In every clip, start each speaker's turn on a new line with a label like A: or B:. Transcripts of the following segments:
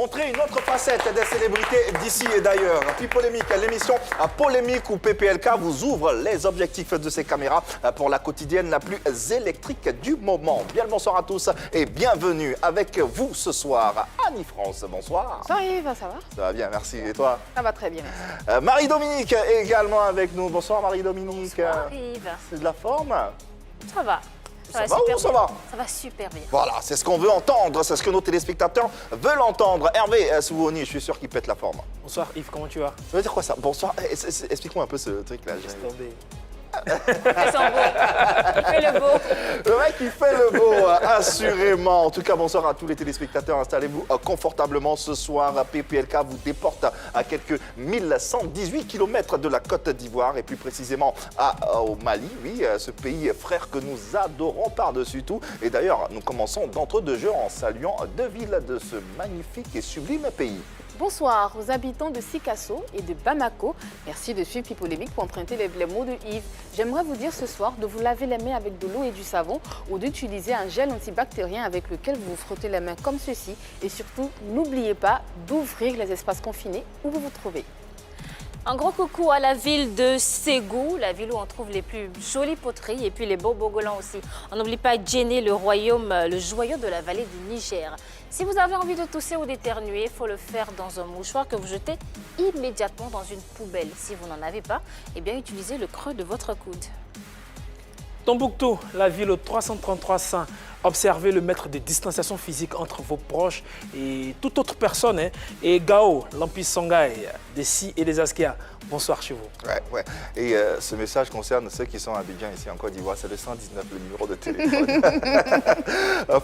A: Montrer une autre facette des célébrités d'ici et d'ailleurs. Puis Polémique, l'émission Polémique où PPLK vous ouvre les objectifs de ses caméras pour la quotidienne la plus électrique du moment. Bien le bonsoir à tous et bienvenue avec vous ce soir. Annie-France, bonsoir.
B: Bonsoir Yves, ça va?
A: Ça va bien, merci. Et toi?
B: Ça va très bien, merci.
A: Marie-Dominique est également avec nous. Bonsoir Marie-Dominique.
C: Bonsoir Yves.
A: C'est de la forme?
C: Ça va.
A: Ça va ou ça va?
C: Ça va super bien.
A: Voilà, c'est ce qu'on veut entendre, c'est ce que nos téléspectateurs veulent entendre. Hervé Souvouni, je suis sûr qu'il pète la forme.
D: Bonsoir Yves, comment tu vas?
A: Ça veut dire quoi ça? Bonsoir, explique-moi un peu ce truc-là.
D: Laisse tomber.
C: Ils sont beaux. Il fait le beau.
A: Le mec, il fait le beau, assurément. En tout cas, bonsoir à tous les téléspectateurs. Installez-vous confortablement ce soir. PPLK vous déporte à quelques 1118 km de la Côte d'Ivoire et plus précisément au Mali. Oui, ce pays frère que nous adorons par-dessus tout. Et d'ailleurs, nous commençons d'entre deux jeux en saluant deux villes de ce magnifique et sublime pays.
B: Bonsoir aux habitants de Sikasso et de Bamako. Merci de suivre Polémique pour emprunter les mots de Yves. J'aimerais vous dire ce soir de vous laver les mains avec de l'eau et du savon ou d'utiliser un gel antibactérien avec lequel vous vous frottez les mains comme ceci. Et surtout, n'oubliez pas d'ouvrir les espaces confinés où vous vous trouvez.
C: Un gros coucou à la ville de Ségou, la ville où on trouve les plus jolies poteries et puis les beaux bogolans aussi. On n'oublie pas Djenné, le joyau de la vallée du Niger. Si vous avez envie de tousser ou d'éternuer, il faut le faire dans un mouchoir que vous jetez immédiatement dans une poubelle. Si vous n'en avez pas, eh bien utilisez le creux de votre coude.
D: Tombouctou, la ville aux 333 saints. Observez le mètre de distanciation physique entre vos proches et toute autre personne. Et Gao, l'Empire Songhai, des Si et des Askia. Bonsoir chez vous.
A: Ouais. Et ce message concerne ceux qui sont à Abidjan, ici en Côte d'Ivoire. C'est le 119, le numéro de téléphone.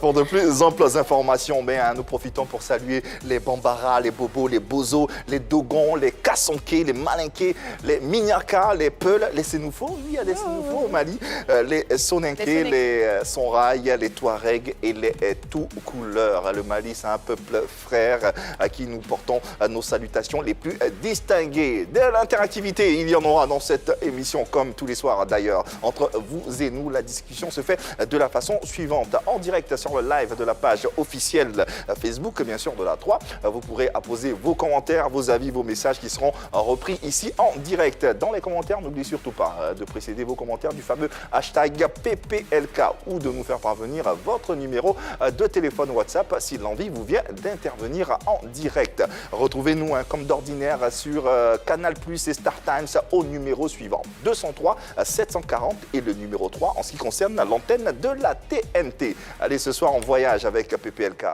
A: Pour de plus amples informations, nous profitons pour saluer les Bambara, les Bobos, les Bozos, les Dogons, les Kassonké, les Malinké, les Mignaka, les Peuls, les Sénoufos. Oui, il y a des Sénoufos au Mali. Les Soninké, les Sonraï, les Touaregs et les tout couleurs. Le Mali, c'est un peuple frère à qui nous portons nos salutations les plus distinguées. De l'interactivité, il y en aura dans cette émission, comme tous les soirs d'ailleurs. Entre vous et nous, la discussion se fait de la façon suivante. En direct sur le live de la page officielle Facebook, bien sûr, de la 3. Vous pourrez apposer vos commentaires, vos avis, vos messages qui seront repris ici en direct. Dans les commentaires, n'oubliez surtout pas de précéder vos commentaires du fameux hashtag PPLK ou de nous faire parvenir votre numéro de téléphone WhatsApp si l'envie vous vient d'intervenir en direct. Retrouvez-nous comme d'ordinaire sur Canal+ et Star Times au numéro suivant 203 740 et le numéro 3 en ce qui concerne l'antenne de la TNT. Allez, ce soir on voyage avec PPLK.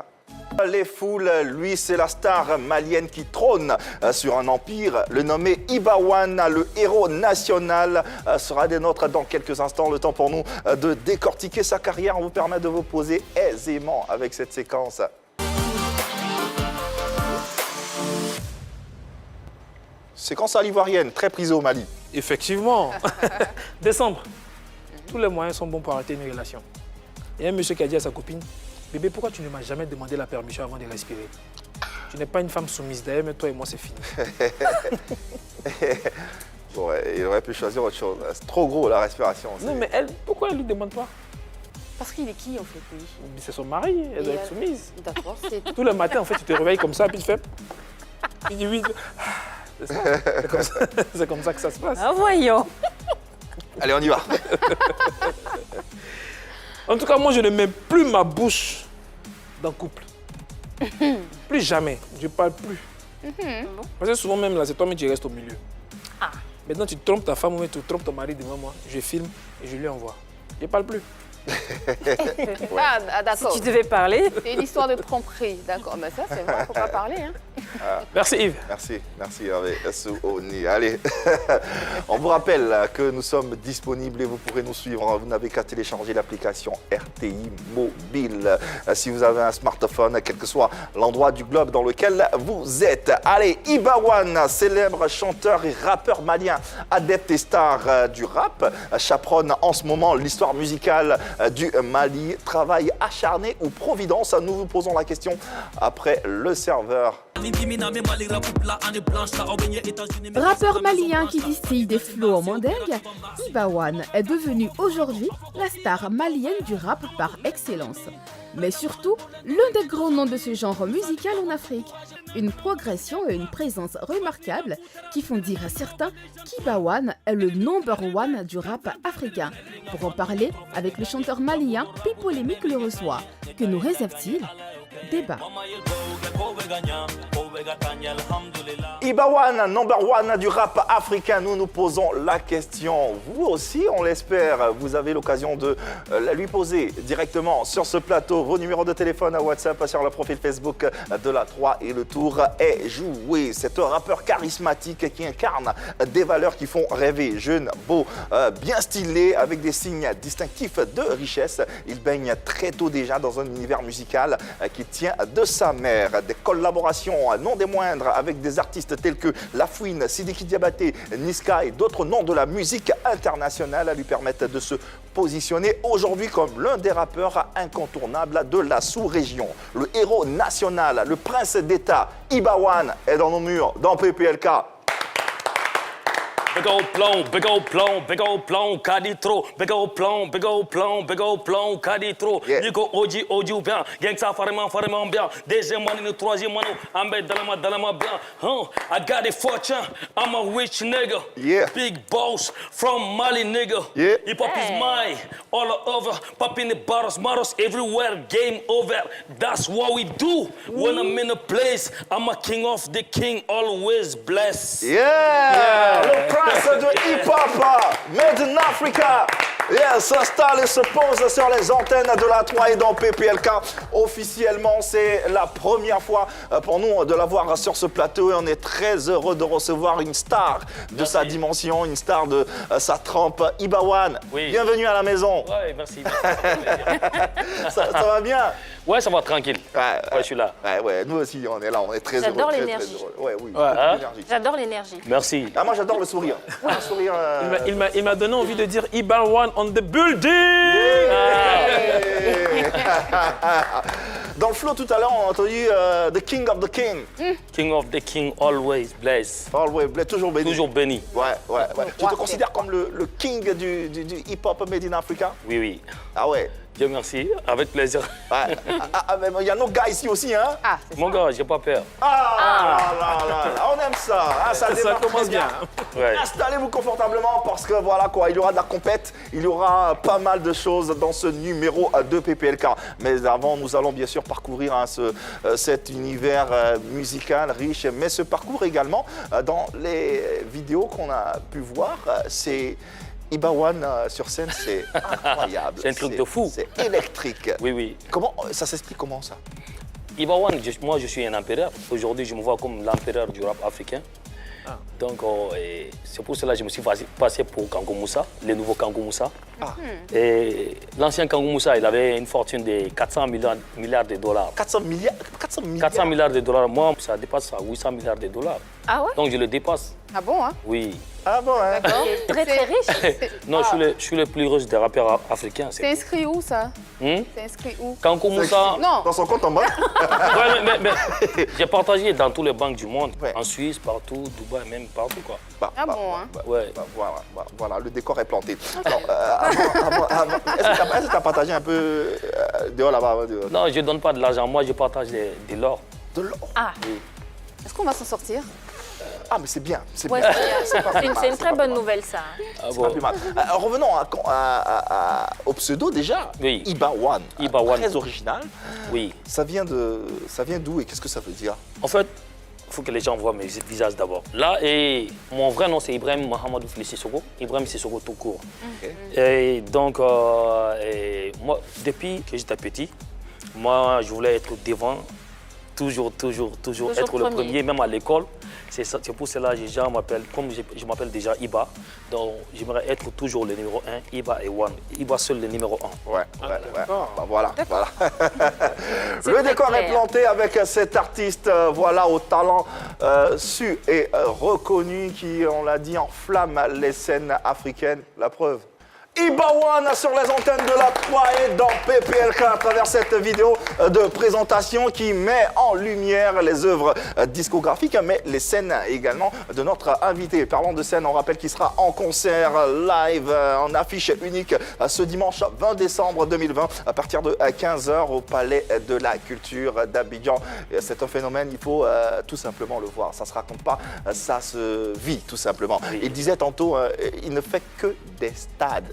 A: Les foules, lui, c'est la star malienne qui trône sur un empire. Le nommé Ibawan, le héros national, sera des nôtres dans quelques instants. Le temps pour nous de décortiquer sa carrière. On vous permet de vous poser aisément avec cette séquence. Séquence à l'ivoirienne, très prisée au Mali.
D: Effectivement. Décembre. Tous les moyens sont bons pour arrêter une relation. Il y a un monsieur qui a dit à sa copine, bébé, pourquoi tu ne m'as jamais demandé la permission avant de respirer? Tu n'es pas une femme soumise d'ailleurs, mais toi et moi, c'est fini.
A: Ouais, il aurait pu choisir autre chose. C'est trop gros, la respiration.
D: Non, mais elle, pourquoi elle ne lui demande pas?
B: Parce qu'il est qui en fait, lui?
D: C'est son mari, elle doit être soumise.
B: D'accord, c'est...
D: Tout le matin, en fait, tu te réveilles comme ça, puis tu fais... Il dit oui. C'est ça. C'est comme ça que ça se passe.
C: Ah, voyons.
A: Allez, on y va.
D: En tout cas, moi, je ne mets plus ma bouche dans le couple. Plus jamais. Je ne parle plus. Parce que souvent même, là, c'est toi-même qui restes au milieu.
C: Ah.
D: Maintenant, tu trompes ta femme ou tu trompes ton mari devant moi. Je filme et je lui envoie. Je ne parle plus.
B: Ah, d'accord.
C: Si tu devais parler.
B: C'est une histoire de tromperie, d'accord. Mais ça, c'est vrai, il ne faut pas parler. Hein.
D: Merci Yves.
A: Merci Hervé Souvouni. Allez, on vous rappelle que nous sommes disponibles et vous pourrez nous suivre. Vous n'avez qu'à télécharger l'application RTI Mobile. Si vous avez un smartphone, quel que soit l'endroit du globe dans lequel vous êtes. Allez, Ibawan, célèbre chanteur et rappeur malien, adepte et star du rap, chaperonne en ce moment l'histoire musicale du Mali. Travail acharné ou providence? Nous vous posons la question après le serveur.
E: Rappeur malien qui distille des flots en mandingue, Ibawan est devenu aujourd'hui la star malienne du rap par excellence. mais surtout l'un des grands noms de ce genre musical en Afrique. Une progression et une présence remarquables qui font dire à certains qu'Ibawan est le number one du rap africain. Pour en parler, avec le chanteur malien, Pipolémique le reçoit. Que nous réserve-t-il? Débat.
A: Ibawan, number one du rap africain, nous nous posons la question. Vous aussi, on l'espère, vous avez l'occasion de la lui poser directement sur ce plateau. Vos numéros de téléphone à WhatsApp sur le profil Facebook de la 3 et le tour est joué. C'est un rappeur charismatique qui incarne des valeurs qui font rêver. Jeune, beau, bien stylé, avec des signes distinctifs de richesse. Il baigne très tôt déjà dans un univers musical qui tient de sa mère. Des collaborations non des moindres avec des artistes tels que Lafouine, Sidiki Diabaté, Niska et d'autres noms de la musique internationale lui permettent de se positionner aujourd'hui comme l'un des rappeurs incontournables de la sous-région. Le héros national, le prince d'État, Ibawan, est dans nos murs, dans PPLK.
F: Big old plomb, caditro. Big old plomb, caditro.
A: Yeah.
F: Nico Oji bien. Gangsta farman bien. Deuxième année, le troisième année. Ambe dalama bien. I got a fortune. I'm a rich nigga.
A: Yeah.
F: Big boss from Mali nigga.
A: Yeah.
F: Hip hop is mine. All over. Popping the bottles, models everywhere. Game over. That's what we do. When I'm in a place, I'm a king of the king. Always blessed.
A: Yeah, le prince de hip-hop, made in Africa. Yeah, s'installe et se pose sur les antennes de la 3 et dans PPLK. Officiellement, c'est la première fois pour nous de l'avoir sur ce plateau et on est très heureux de recevoir une star de sa dimension, une star de sa trempe, Ibawan.
F: Oui.
A: Bienvenue à la maison.
F: Ouais, merci.
A: Ça va bien?
F: Ouais, ça va tranquille. Ouais, je suis là.
A: Ouais, nous aussi, on est là, on est très heureux.
C: J'adore
A: très,
C: l'énergie.
A: très heureux. Ouais, oui,
D: Ouais.
A: beaucoup d'énergie.
C: J'adore l'énergie.
F: Merci.
A: Ah, moi, j'adore le sourire. Un sourire.
D: Il m'a donné envie de dire Ibawan on the building.
A: Dans le flow tout à l'heure, on a entendu The King of the King.
F: King of the king, always blessed.
A: Always, toujours béni.
F: Toujours béni.
A: Ouais. Tu te considères comme le king du hip-hop made in Africa?
F: Oui.
A: Ah ouais.
F: Dieu merci, avec plaisir.
A: Ouais. Mais il y a nos gars ici aussi, hein?
B: Ah, c'est
F: Mon gars, j'ai pas peur.
A: Là, on aime ça. Ah, ça démarre
D: commence
A: très
D: bien.
F: Ouais.
A: Installez-vous confortablement parce que voilà quoi, il y aura de la compète, il y aura pas mal de choses dans ce numéro de PPLK. Mais avant, nous allons bien sûr parcourir cet univers musical riche, mais ce parcours également dans les vidéos qu'on a pu voir, c'est Ibawan sur scène, c'est incroyable.
F: C'est un truc de fou.
A: C'est électrique.
F: Oui.
A: Comment ça s'explique comment ça?
F: Ibawan, moi je suis un empereur. Aujourd'hui, je me vois comme l'empereur du rap africain. Donc, c'est pour cela que je me suis passé pour Kankou Moussa, le nouveau Kankou Moussa. Et l'ancien Kankou Moussa, il avait une fortune de 400 milliards de dollars.
A: 400 milliards
F: 400 milliards de dollars, moi, ça dépasse à 800 milliards de dollars.
C: Ah ouais?
F: Donc, je le dépasse.
B: Ah bon, hein?
F: Oui.
A: Ah bon, hein?
C: Très riche.
F: Non, je suis le plus riche des rappeurs africains.
B: C'est inscrit où, ça?
F: Hmm?
B: C'est inscrit où?
F: Kankou Moussa,
B: Non.
A: Dans son compte en banque?
F: ouais, mais j'ai partagé dans tous les banques du monde,
A: Ouais.
F: en Suisse, partout, Dubaï, même partout, quoi.
B: Ah bon, hein?
F: Ouais.
A: Voilà, le décor est planté. Alors, avant, est-ce que tu as partagé un peu dehors là-bas?
F: Non, je ne donne pas de l'argent, moi je partage de l'or.
A: De l'or?
C: Ah,
B: Est-ce qu'on va s'en sortir?
A: Ah, mais c'est bien. C'est
C: ouais,
A: bien.
C: c'est une très bonne nouvelle, ça.
F: Ah
A: C'est pas
F: bon.
A: plus mal. Revenons au pseudo déjà.
F: Oui.
A: Ibawan.
F: Ibawan.
A: Très original.
F: Oui.
A: Ça vient d'où et qu'est-ce que ça veut dire?
F: En fait, il faut que les gens voient mes visages d'abord. Là, et mon vrai nom, c'est Ibrahim Mohamedou Fili Sissoko. Ibrahim Sissoko tout court. Et donc, moi, depuis que j'étais petit, moi, je voulais être devant, toujours être le premier, même à l'école. C'est pour cela que les gens m'appellent, comme je m'appelle déjà Iba, donc j'aimerais être toujours le numéro 1, Iba et One. Iba seul le numéro 1.
A: Ouais. Bah, voilà.
C: C'est
A: Le
C: très
A: décor est
C: clair.
A: planté avec cet artiste, voilà, au talent su et reconnu qui, on l'a dit, enflamme les scènes africaines. La preuve, Ibawan sur les antennes de la Croix et dans PPLK à travers cette vidéo de présentation qui met en lumière les œuvres discographiques, mais les scènes également de notre invité. Parlons de scène, on rappelle qu'il sera en concert live, en affiche unique ce dimanche 20 décembre 2020 à partir de 15h au Palais de la Culture d'Abidjan. C'est un phénomène, il faut tout simplement le voir. Ça ne se raconte pas, ça se vit tout simplement.
F: Oui.
A: Il disait tantôt, il ne fait que des stades.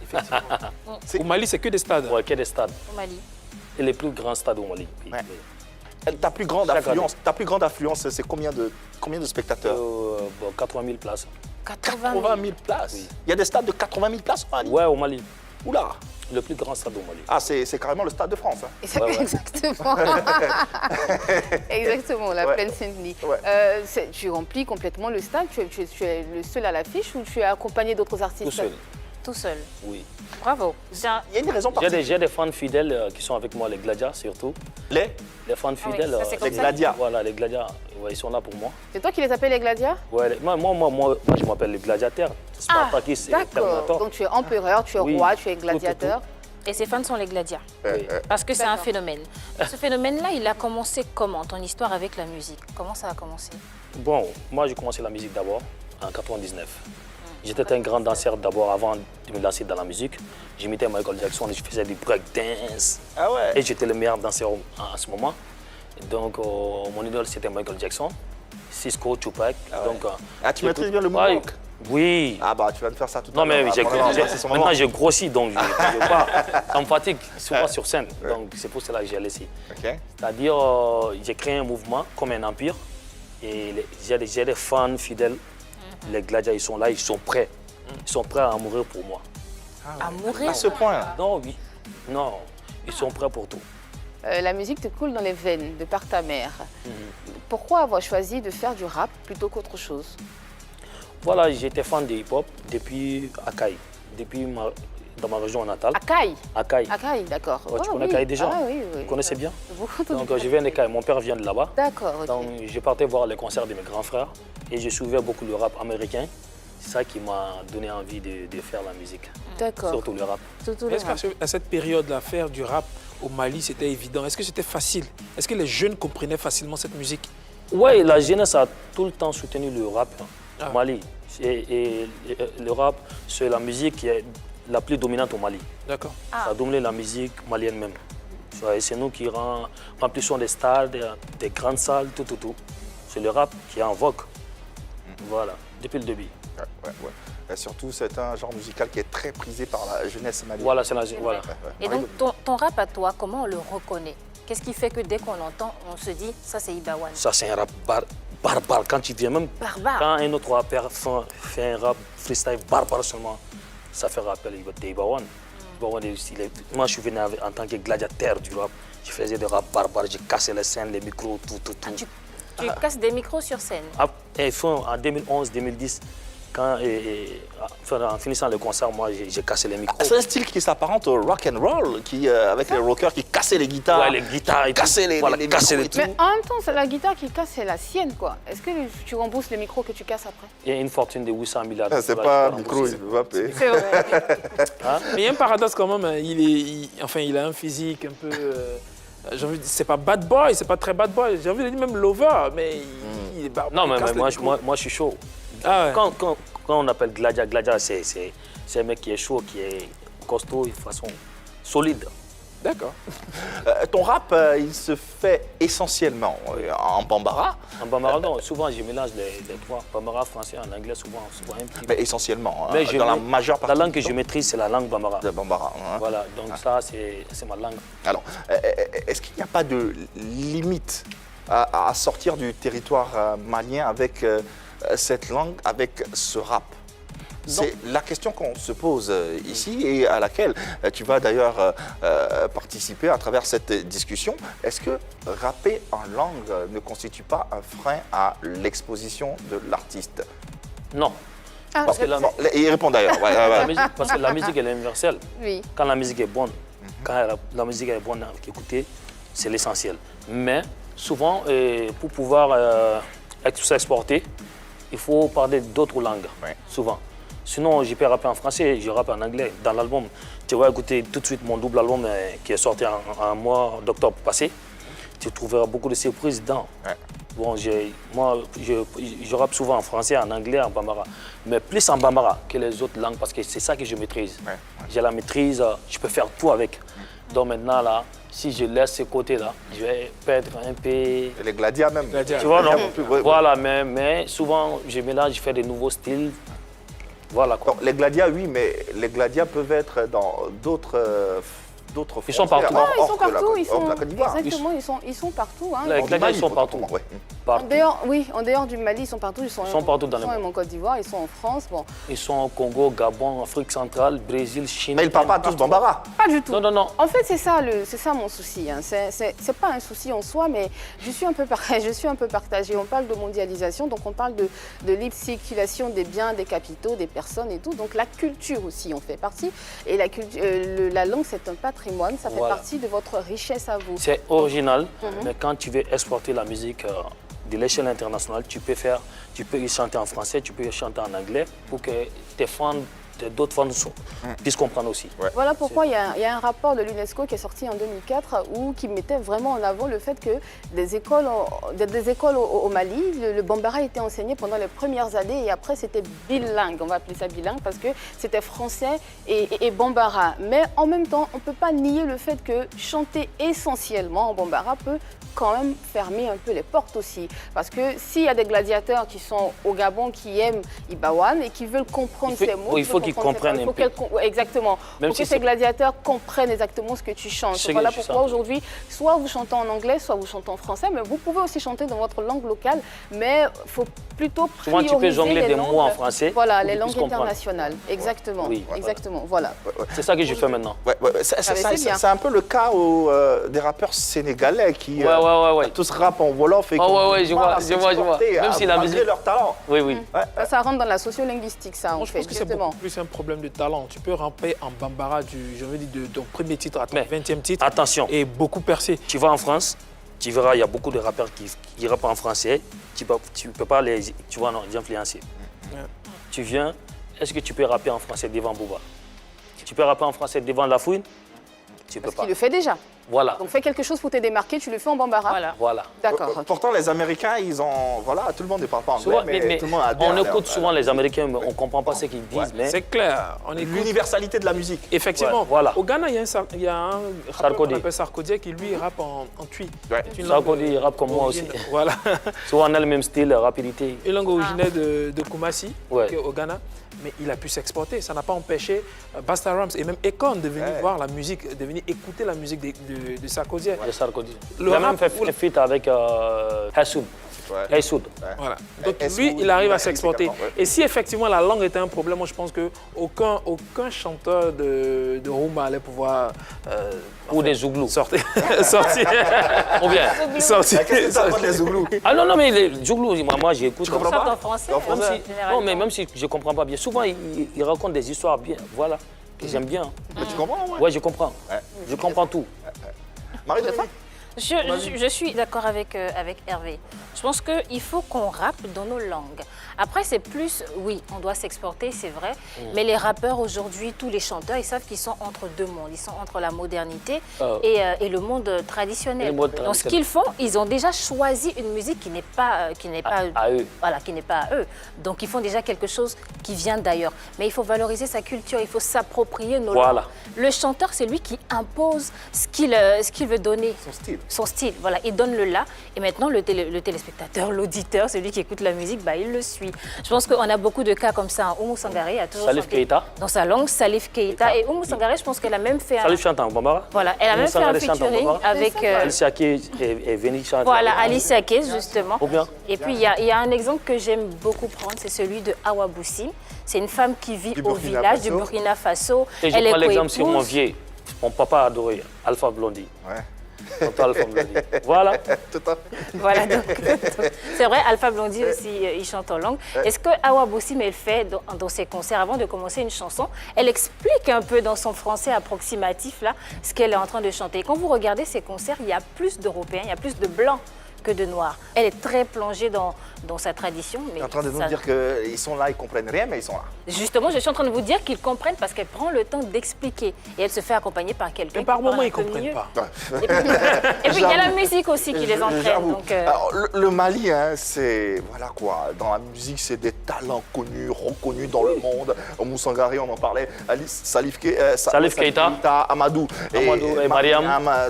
D: Au Mali, c'est que des stades.
F: Ouais, qu'il y a des stades.
C: Au Mali.
F: Et les plus grands stades au Mali. Oui.
A: Ouais. Ta plus grande
F: Chaque
A: affluence, c'est combien de spectateurs?
F: 80 000 places.
C: 80 000.
A: 80 000 places.
F: Oui.
A: Il y a des stades de 80 000 places au Mali.
F: Ouais, au Mali.
A: Oula.
F: Le plus grand stade au Mali.
A: Ah, c'est carrément le Stade de France. Hein.
F: Ouais, ouais.
B: Exactement. Exactement, la
A: Ouais.
B: plaine Saint-Denis.
A: Ouais.
B: Tu remplis complètement le stade, tu es le seul à l'affiche ou tu es accompagné d'autres artistes?
F: Tout seul.
C: Tout seul.
F: Oui.
C: Bravo.
A: Il y a une raison
F: J'ai
A: particulière.
F: des fans fidèles qui sont avec moi, les Gladias surtout.
A: Les
F: Les fans
C: Ah oui,
F: fidèles.
C: ça, c'est comme
A: les
C: ça.
A: Gladias.
F: Voilà, les Gladias, ouais, ils sont là pour moi.
B: C'est toi qui les appelles les gladiateurs?
F: Ouais, moi, je m'appelle les Gladiateurs. Spartakis et
B: D'accord.
F: Terminator.
B: Donc tu es empereur, tu es
F: Oui.
B: roi, tu es
F: Tout,
B: gladiateur.
C: Et ses fans sont les gladias.
F: Oui.
C: Parce que c'est un
B: D'accord.
C: phénomène. Ce phénomène-là, il a commencé comment, ton histoire avec la musique? Comment ça a commencé?
F: Bon, moi j'ai commencé la musique d'abord en 99. J'étais un grand danseur d'abord avant de me lancer dans la musique. J'imitais Michael Jackson et je faisais du breakdance.
A: Ah ouais.
F: Et j'étais le meilleur danseur à ce moment. Donc mon idole c'était Michael Jackson, Cisco, Tupac. Donc,
A: Tu maîtrises bien le
F: Ouais,
A: moonwalk?
F: Oui.
A: Ah bah tu vas me faire ça tout à
F: Non
A: l'heure.
F: mais
A: C'est son moment.
F: maintenant j'ai grossi donc je peux pas. Ça me fatigue souvent sur scène. Donc c'est pour cela que j'ai laissé.
A: Ok.
F: C'est-à-dire j'ai créé un mouvement comme un empire et j'ai des fans fidèles. Les Gladiateurs ils sont là, ils sont prêts. Ils sont prêts à mourir pour moi.
C: À mourir?
A: À ce point.
F: Non, oui. Non, ils sont prêts pour tout.
B: La musique te coule dans les veines de par ta mère. Pourquoi avoir choisi de faire du rap plutôt qu'autre chose?
F: Voilà, j'étais fan de hip-hop depuis Akai, dans ma région natale.
B: Akai.
F: Akai.
B: Akai, d'accord.
F: Ouais, tu
B: Ah,
F: connais
B: oui.
F: Akai déjà?
B: Ah oui, oui.
F: Vous connaissez bien?
B: Beaucoup
F: Donc je viens d'Akai, mon père vient de là-bas.
B: D'accord, ok.
F: Donc je partais voir les concerts de mes grands frères et je suivais beaucoup le rap américain. C'est ça qui m'a donné envie de faire la musique,
B: D'accord.
F: surtout le rap.
B: Surtout le
D: Est-ce
B: rap.
D: qu'à cette période-là, faire du rap au Mali, c'était évident? Est-ce que c'était facile? Est-ce que les jeunes comprenaient facilement cette musique?
F: Oui, la jeunesse a tout le temps soutenu le rap
D: Ah.
F: au Mali. Et le rap, c'est la musique qui est la plus dominante au Mali.
D: D'accord.
C: Ah.
F: Ça a dominé la musique malienne même. Et c'est nous qui remplissons des stades, des grandes salles, tout. C'est le rap qui est en vogue. Voilà, depuis le début.
A: Ouais. Et surtout, c'est un genre musical qui est très prisé par la jeunesse malienne.
F: Voilà, c'est la voilà.
C: Et donc, ton rap à toi, comment on le reconnaît? Qu'est-ce qui fait que dès qu'on l'entend, on se dit, ça c'est Ibawan?
F: Ça, c'est un rap barbare. Quand tu viens même,
C: Barbare.
F: quand un autre rappeur fait un rap freestyle barbare seulement, ça fait rappel d'Ibawan. Moi, je suis venu en tant que gladiateur du rap. Je faisais des rap barbares, j'ai cassé les scènes, les micros, tout.
C: Tu casses des micros sur scène.
F: Et en 2011-2010, en finissant le concert, moi, j'ai cassé les micros.
A: C'est un style qui s'apparente au rock and roll, avec les rockers qui cassaient les guitares.
F: Ouais, les guitares et tout.
A: cassaient les
F: Voilà,
A: micros
F: casser les
A: et tout.
B: Mais en même temps, c'est la guitare qui casse, c'est la sienne, quoi. Est-ce que tu rembourses le micro que tu casses après?
F: Il y a une fortune de 800 milliards.
A: Ah, c'est pas un micro, il va payer.
B: C'est vrai.
D: Mais il y a un paradoxe quand même. Hein. Il a un physique un peu. J'ai envie de dire, c'est pas bad boy, c'est pas très bad boy. J'ai envie de dire même lover, mais il est barbare.
F: Non,
D: il
F: mais
D: casse
F: moi,
D: les micros.
F: moi, je suis chaud.
D: Ah ouais.
F: Quand on appelle Gladia, c'est un mec qui est chaud, qui est costaud, de façon solide.
D: D'accord.
A: Ton rap, il se fait essentiellement en bambara,
F: En bambara, non, souvent je mélange les trois. Bambara, français, en anglais, souvent un petit peu.
A: mais essentiellement,
F: Mais
A: dans la majeure partie
F: La langue
A: du
F: que je
A: temps,
F: maîtrise, c'est la langue bambara.
A: de bambara. Hein.
F: Voilà, donc ça, c'est ma langue.
A: Alors, est-ce qu'il n'y a pas de limite à sortir du territoire malien avec cette langue, avec ce rap? C'est la question qu'on se pose ici et à laquelle tu vas d'ailleurs participer à travers cette discussion. Est-ce que rapper en langue ne constitue pas un frein à l'exposition de l'artiste?
F: Non.
B: Ah,
F: Parce que la,
A: Bon, il répond d'ailleurs. Ouais.
F: parce que la musique, elle est universelle.
B: Oui.
F: Quand la musique est bonne, quand la musique est bonne à écouter, c'est l'essentiel. Mais souvent, pour pouvoir s'exporter, il faut parler d'autres langues,
A: Ouais.
F: souvent. Sinon, je peux rapper en français, je rappe en anglais. Dans l'album, tu vas écouter tout de suite mon double album qui est sorti en mois d'octobre passé. Tu trouveras beaucoup de surprises dedans.
A: Ouais.
F: Bon, moi, je rappe souvent en français, en anglais, en bambara. Mais plus en bambara que les autres langues parce que c'est ça que je maîtrise.
A: Ouais.
F: J'ai la maîtrise, je peux faire tout avec. Donc maintenant, là, si je laisse ce côté-là, je vais perdre un peu.
A: Et les gladias même.
F: Tu vois, non?
A: Ouais.
F: Voilà, mais souvent, je mélange, je fais des nouveaux styles. Voilà quoi.
A: Donc, les gladias, oui, mais les gladias peuvent être dans d'autres
F: Ils sont partout.
A: frontières,
B: Ils sont
A: hors que la
B: partout,
A: Côte-
B: ils
A: hors de
B: sont,
A: la Côte d'Ivoire.
B: exactement, ils sont partout. Hein.
F: Les
A: Hors du
F: gladias,
A: Mali,
F: ils sont partout.
A: autrement, ouais.
F: Partout.
B: En dehors du Mali, ils sont partout. Ils sont
F: partout dans le
B: Ils sont
F: monde.
B: en Côte d'Ivoire, ils sont en France. Bon,
F: Ils sont au Congo, Gabon, Afrique centrale, Brésil, Chine.
A: Mais ils ne parlent pas tous bambara.
B: pas du tout.
F: Non, non, non.
B: En fait, c'est ça mon souci. Hein. C'est pas un souci en soi, mais je suis un peu partagée. On parle de mondialisation, donc on parle de libre circulation des biens, des capitaux, des personnes et tout. Donc la culture aussi en fait partie. Et la langue, c'est un patrimoine. Ça fait
F: Voilà.
B: partie de votre richesse à vous.
F: C'est original, mais quand tu veux exporter la musique de l'échelle internationale, tu peux y chanter en français, tu peux y chanter en anglais pour que tes fans, d'autres fans puissent comprendre aussi.
A: Ouais.
B: Voilà pourquoi il y a un rapport de l'UNESCO qui est sorti en 2004 qui mettait vraiment en avant le fait que des écoles au Mali, le bambara était enseigné pendant les premières années et après c'était bilingue, on va appeler ça bilingue parce que c'était français et bambara. Mais en même temps, on ne peut pas nier le fait que chanter essentiellement en bambara peut quand même fermer un peu les portes aussi. Parce que s'il y a des gladiateurs qui sont au Gabon, qui aiment Ibawan et qui veulent comprendre ces mots,
F: il faut qu'ils comprennent un peu.
B: Exactement.
F: Même
B: Pour
F: si
B: que ces gladiateurs comprennent exactement ce que tu chantes.
F: Ce que
B: Voilà
F: tu
B: pourquoi
F: chantes.
B: aujourd'hui, soit vous chantez en anglais, soit vous chantez en français, mais vous pouvez aussi chanter dans votre langue locale, mais il faut plutôt prioriser
F: Souvent, tu peux jongler
B: les
F: des
B: langues,
F: mots en français
B: Voilà,
F: pour
B: les
F: qu'ils
B: langues
F: puissent comprendre.
B: internationales. Exactement.
F: Oui, voilà.
B: Exactement. Voilà.
F: C'est ça que je fais maintenant.
A: Ouais,
B: c'est bien.
A: c'est un peu le cas des rappeurs sénégalais qui
F: Ouais.
A: tous rappent en Wolof et qui
F: ouais, je vois,
A: à
F: je vois.
A: s'exporter,
F: Même si la
A: malgré
F: musique-
A: leur talent.
F: Oui, oui.
B: Ça rentre dans la sociolinguistique, ça,
D: Moi,
B: en
D: je
B: fait.
D: pense que c'est
B: Justement.
D: beaucoup plus un problème de talent. Tu peux ramper en bambara de ton premier titre à ton
F: Mais
D: 20e titre
F: attention.
D: et beaucoup percer.
F: Tu vas en France, tu verras, il y a beaucoup de rappeurs qui rappent en français. Tu peux pas les influencer.
D: Ouais.
F: Tu viens, est-ce que tu peux rapper en français devant Booba? Tu peux rapper en français devant La Fouine? Tu peux
B: Parce
F: pas.
B: qu'il le fait déjà.
F: Voilà,
B: Donc fais quelque chose pour te démarquer, tu le fais en bambara.
F: voilà.
B: D'accord. ok.
A: Pourtant, les Américains, ils ont. Voilà, tout le monde ne parle pas anglais,
F: Souvent,
A: mais tout le monde adhère
F: on
A: à
F: écoute
A: leur-
F: souvent les Américains, mais on ne comprend pas ce qu'ils disent. Mais
D: C'est clair. On écoute.
A: l'universalité de la musique.
D: Effectivement.
F: Ouais, voilà.
D: Au Ghana, il y a un rappeur
F: Sarkodie.
D: qu'on appelle Sarkodie qui lui rappe en tui.
A: Ouais.
D: C'est une
F: Sarkodie,
D: langue
F: il rappe comme moi aussi.
D: origine- Voilà.
F: souvent on a le même style, rapidité.
D: Une langue originaire de Kumasi,
F: Ouais.
D: au Ghana. Mais il a pu s'exporter. Ça n'a pas empêché Basta Rhymes et même Akon de venir voir la musique, de venir écouter la musique de Sarkodie.
F: De Sarkodie.
D: Le
F: Il a même
D: rap
F: fait
D: ou le-
F: un feat avec Hassoud.
A: Ouais.
F: Hassoud.
D: Voilà. Donc
A: Est-ce
D: lui,
A: que
D: il arrive
A: il a
D: à s'exporter.
A: également, ouais.
D: Et si effectivement la langue était un problème, moi je pense qu'aucun chanteur de Rumba allait pouvoir
F: Ou des Zouglous.
D: sortir.
F: Ou bien.
A: Qu'est-ce que ça apporte, les Zoulous?
F: Ah non, mais les Zouglous, moi j'écoute.
A: comprends
C: Chante
A: pas
C: en français.
A: En
F: Même
A: français.
F: si, non, mais même si je ne comprends pas bien. Souvent, ils racontent des histoires bien. Voilà. Que j'aime bien.
A: Mais tu comprends, ouais.
F: Ouais, je comprends.
A: Ouais.
F: Je comprends tout.
A: Marie-Dominique?
C: Je suis d'accord avec Hervé. Je pense qu'il faut qu'on rappe dans nos langues. Après, c'est plus, oui, on doit s'exporter, c'est vrai, mais les rappeurs aujourd'hui, tous les chanteurs, ils savent qu'ils sont entre deux mondes. Ils sont entre la modernité et le monde traditionnel.
F: Le monde
C: Donc, ce
F: traditionnel.
C: qu'ils font, ils ont déjà choisi une musique qui n'est pas
F: À eux.
C: Voilà, qui n'est pas à eux. Donc, ils font déjà quelque chose qui vient d'ailleurs. Mais il faut valoriser sa culture, il faut s'approprier nos
F: Voilà.
C: langues. Le chanteur, c'est lui qui impose ce qu'il veut donner.
A: Son style.
C: Son style, voilà, il donne le là. Et maintenant, le téléspectateur, l'auditeur, celui qui écoute la musique, bah, il le suit. Je pense qu'on a beaucoup de cas comme ça. Oumou Sangaré a toujours
F: Salif
C: chanté
F: Keita.
C: dans sa langue, Salif Keita. Et Oumou Sangaré, je pense qu'elle a même fait un...
F: Salif chante en Bambara.
C: Voilà, elle a
F: Oumou
C: même fait un
F: Sangaré chante en
C: featuring
F: Bambara.
C: avec...
F: Alicia Keys est venue chanter.
C: Voilà, Alicia Keys, justement.
F: Trop bien.
C: Et puis, il y a un exemple que j'aime beaucoup prendre, c'est celui de Awa Boussim. C'est une femme qui vit
A: Du
C: au
A: Burkina
C: village du
A: Faso.
C: Burkina Faso.
F: Et je
C: Elle
F: prends
C: est
F: l'exemple sur mon
C: coépouse.
F: vieux. Mon papa a adoré Alpha Blondy.
A: Ouais.
F: Tonton Alpha Blondy. Voilà.
A: Tout à fait.
C: Voilà, donc, c'est vrai, Alpha Blondy aussi, il chante en langue. Est-ce que Awa Boussim, elle fait dans ses concerts, avant de commencer une chanson, elle explique un peu dans son français approximatif, là, ce qu'elle est en train de chanter. Et quand vous regardez ses concerts, il y a plus d'Européens, il y a plus de Blancs que de noir. Elle est très plongée dans sa tradition.
A: Tu es en train de nous dire qu'ils sont là, ils comprennent rien, mais ils sont là.
C: Justement, je suis en train de vous dire qu'ils comprennent parce qu'elle prend le temps d'expliquer. Et elle se fait accompagner par quelqu'un
D: Mais par
C: qui parle
D: moment,
C: un
D: ils ne
C: peu
D: comprennent
C: mieux.
D: pas.
C: Et puis, il y a la musique aussi qui les entraîne.
A: J'avoue.
C: Donc,
A: Alors, le Mali, hein, c'est, voilà quoi, dans la musique, c'est des talents connus, reconnus dans le monde. Au Moussangari, on en parlait, Salif Keita, Amadou
F: et Mariam.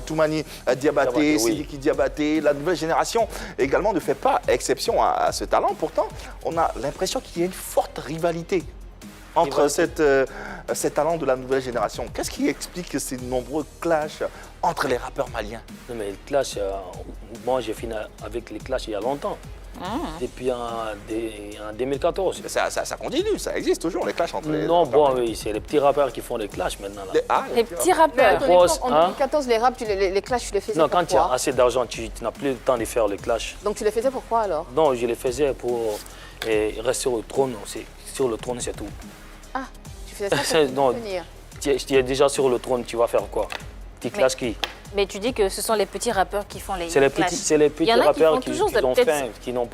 A: Toumani Diabaté,
F: oui.
A: Sidiki Diabaté. La nouvelle génération également ne fait pas exception à ce talent. Pourtant, on a l'impression qu'il y a une forte rivalité entre ces talents de la nouvelle génération. Qu'est-ce qui explique ces nombreux clashs entre les rappeurs maliens?
F: Non, mais le clash, moi j'ai fini avec les clashs il y a longtemps. Depuis en 2014.
A: Ça continue, ça existe toujours, les clashs entre les
F: Non,
A: rappeurs
F: bon,
A: maliens.
F: oui, c'est les petits rappeurs qui font les clashs maintenant. Là.
C: les petits
B: Mais
C: rappeurs.
B: à ton époque, en
F: Hein?
B: 2014, les raps, les clashs, tu les faisais
F: Non, quand tu as
B: pourquoi?
F: assez d'argent, tu n'as plus le temps de faire les clashs.
B: Donc tu les faisais pourquoi alors?
F: Non, je les faisais pour rester sur le trône. Sur le trône, c'est tout.
B: Ah, tu faisais ça pour
F: Non.
B: tenir.
F: Tu es déjà sur le trône, tu vas faire quoi? Tu clashes qui?
C: Mais tu dis que ce sont les petits rappeurs qui font les
F: C'est les
C: clashs.
F: petits
C: Il y en a
F: rappeurs
C: font
F: qui
C: toujours
F: ont
C: peut-être-
F: faim, qui n'ont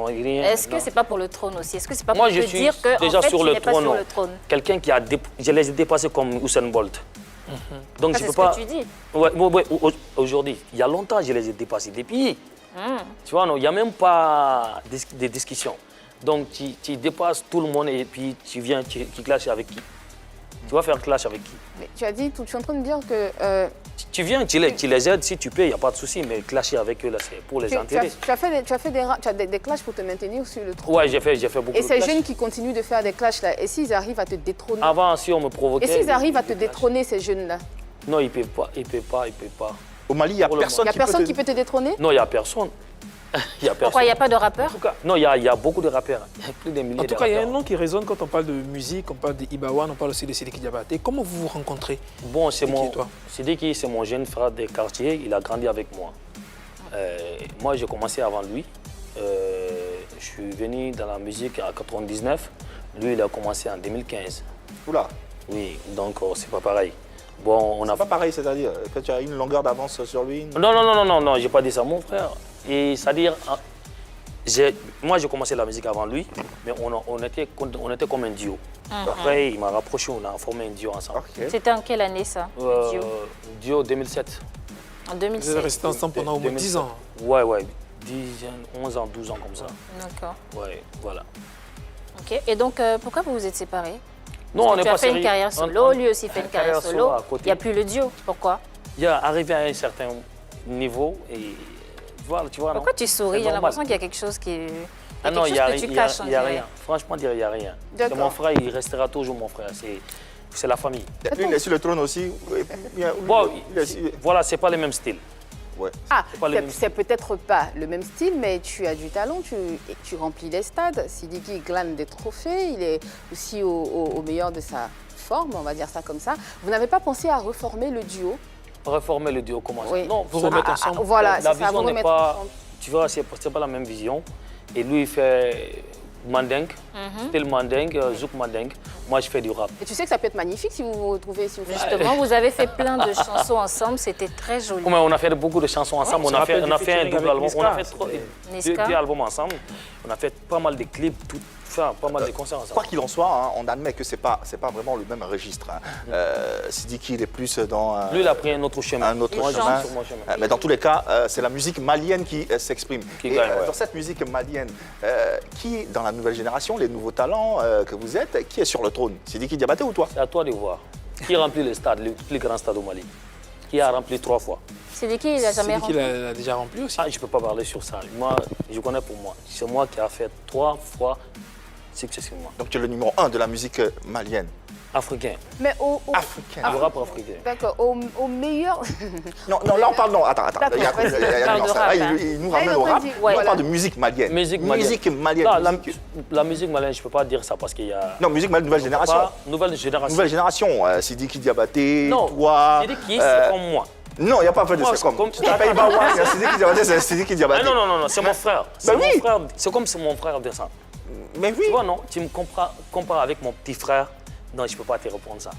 F: rien.
C: Est-ce que
F: Non.
C: c'est pas pour le trône aussi? Est-ce que c'est pas
F: Moi,
C: pour
F: je
C: te
F: suis
C: dire que
F: déjà
C: en fait,
F: sur
C: tu
F: le
C: n'es pas
F: trône.
C: sur
F: non.
C: le trône?
F: Quelqu'un qui a je les ai dépassés comme Usain Bolt. Donc
C: Ça,
F: je
C: c'est
F: peux
C: ce
F: pas.
C: que tu dis.
F: Ouais, aujourd'hui, il y a longtemps, je les ai dépassés. Depuis, tu vois, non, il n'y a même pas de discussion. Donc tu dépasses tout le monde et puis tu viens, tu clashes avec qui? Tu vas faire clash avec qui?
B: Mais tu as dit, tu es en train de dire que
F: Tu viens, tu les aides, si tu peux, il n'y a pas de souci, mais clasher avec eux, là, c'est pour les
B: tu
F: enterrer.
B: as fait des clashs pour te maintenir sur le trône.
F: Ouais, j'ai fait beaucoup
B: Et
F: de
B: ces
F: clash.
B: jeunes qui continuent de faire des clashs là, et s'ils arrivent à te détrôner?
F: Avant, si on me provoquait...
B: Et s'ils arrivent à te
F: des clashs.
B: détrôner, ces jeunes-là?
F: Non, ils ne peuvent pas, ils ne peuvent pas.
A: Au Mali, il n'y a
F: Pour le
A: personne,
B: Il n'y a personne
A: qui
B: qui peut te détrôner?
F: Non, il n'y a personne. Il y a personne.
C: Pourquoi il n'y a pas de rappeurs?
F: En tout cas, non, il y a beaucoup de rappeurs. Il y a plus de milliers
D: En tout
F: de
D: cas, il y a un
F: rappeurs.
D: nom qui résonne quand on parle de musique, on parle de Ibawan, on parle aussi de Sidiki Diabaté. Comment vous vous rencontrez?
F: Bon, c'est
D: Sidiki
F: mon,
D: et toi?
F: Sidiki, c'est mon jeune frère de quartier. Il a grandi avec moi. Moi, j'ai commencé avant lui. Je suis venu dans la musique en 99. Lui, il a commencé en 2015.
A: Oula,
F: Oui, donc c'est pas pareil. Bon, on a
A: c'est pas pareil, c'est-à-dire que tu as une longueur d'avance sur lui.
F: Non, j'ai pas dit ça, mon frère. Et c'est-à-dire, moi j'ai commencé la musique avant lui, mais on était comme un duo. Après, il m'a rapproché, on a formé un duo ensemble.
A: Ok.
C: C'était en quelle année ça? le duo
F: Duo 2007.
C: En
D: Vous êtes
C: 2007.
D: restés ensemble pendant au moins 10 ans.
F: Ouais, 10, 11 ans, 12 ans comme ça.
C: D'accord.
F: Ouais, voilà.
C: Ok. Et donc, pourquoi vous vous êtes séparés?
F: Non, on n'est
C: Tu as
F: pas
C: fait une
F: sérieux.
C: carrière solo, lui aussi fait une carrière solo.
F: à côté.
C: Il n'y a plus le duo. Pourquoi?
F: Il est arrivé à un certain niveau et voilà, tu vois.
C: Pourquoi
F: non?
C: tu souris?
F: C'est
C: J'ai
F: normal.
C: l'impression qu'il y a quelque chose qui est...
F: Ah non, il y a
C: quelque chose que tu caches, on
F: y a
C: dirait.
F: rien. Franchement, il n'y a rien. C'est
B: D'accord.
F: mon frère, il restera toujours mon frère. C'est la famille.
A: Lui, il est sur le trône aussi.
F: Bon,
A: il est sur-
F: voilà, c'est pas le même style.
A: Ouais.
B: Ah,
F: C'est pas le même
B: c'est peut-être pas le même style, mais tu as du talent, tu remplis les stades. Sidiki glane des trophées, il est aussi au meilleur de sa forme, on va dire ça comme ça. Vous n'avez pas pensé à reformer le duo?
F: Reformer le duo, comment ça?
B: Oui.
F: Non,
D: Vous remettez
B: Ah,
D: ensemble.
B: voilà,
F: la
B: c'est ça,
F: vision
B: vous
F: n'est
B: remettre
F: pas...
B: ensemble.
F: Tu vois, c'est pas la même vision. Et lui, il fait mandingue, style mandingue, zouk mandingue. Moi, je fais du rap.
B: Et tu sais que ça peut être magnifique si vous vous retrouvez, si vous faites
C: Justement, vous avez fait plein de chansons ensemble, c'était très joli.
F: On a fait beaucoup de chansons ensemble.
D: ça
F: on a
D: rappelle
F: fait
D: du
F: un
D: featuring
F: double
D: avec
F: album. On a
D: Niska,
F: fait
C: Niska.
F: deux albums ensemble. On a fait pas mal de clips, pas mal de concerts ensemble.
A: Quoi qu'il en soit, hein, on admet que c'est pas vraiment le même registre. Hein. Sidiki, il est plus dans
F: Lui, il a pris un autre chemin.
A: un autre
F: Moi, je
A: chemin.
F: suis sur mon chemin.
A: Mais dans tous les cas, c'est la musique malienne qui s'exprime.
F: Qui
A: Et
F: gagne, ouais.
A: dans cette musique malienne, qui, dans la nouvelle génération, les nouveaux talents que vous êtes, qui est sur le trône? Sidiki Diabaté ou toi?
F: C'est à toi de voir. Qui remplit le stade, le plus grand stade au Mali? Qui a rempli 3 fois?
C: Sidiki, il n'a jamais
D: Sidiki
C: rempli.
D: l'a déjà rempli aussi.
F: Ah, je ne peux pas parler sur ça. Moi, je connais pour moi. C'est moi qui a fait 3 fois successivement.
A: Donc tu es le numéro 1 de la musique malienne.
F: Africain.
B: Mais
A: Africaine.
F: Le rap africain.
B: d'accord, au meilleur...
A: Non, là on parle, non, attends.
B: D'accord,
A: Il y a-
B: vas-y.
A: il y a- il y a
C: Parle
A: une
C: de
A: nuance.
C: rap,
A: Là,
C: hein.
A: il nous
B: Ah,
A: ramène
B: il est
A: au
B: en train
A: rap.
B: de dire-
A: On
B: voilà.
A: parle de musique malienne.
F: Musique malienne.
A: Musique malienne.
F: Non, la musique malienne, je ne peux pas dire ça parce qu'il y a...
A: Non, musique malienne, nouvelle génération.
F: Nouvelle génération.
A: Nouvelle génération. Sidiki Diabaté,
F: Non,
A: toi.
F: c'est qui c'est comme moi.
A: Non, il n'y a pas fait de
F: Moi,
A: c'est comme.
F: comme-
A: Tu t'appelles Bawan, il y a Sidiki Diabaté, c'est Sidiki Diabaté.
F: Ah non, c'est mon frère. C'est
A: Ben
F: mon
A: oui.
F: frère. C'est comme c'est mon frère de sang.
A: Mais oui.
F: Tu vois, non? Tu me compares avec mon petit frère. Non, je ne peux pas te répondre ça.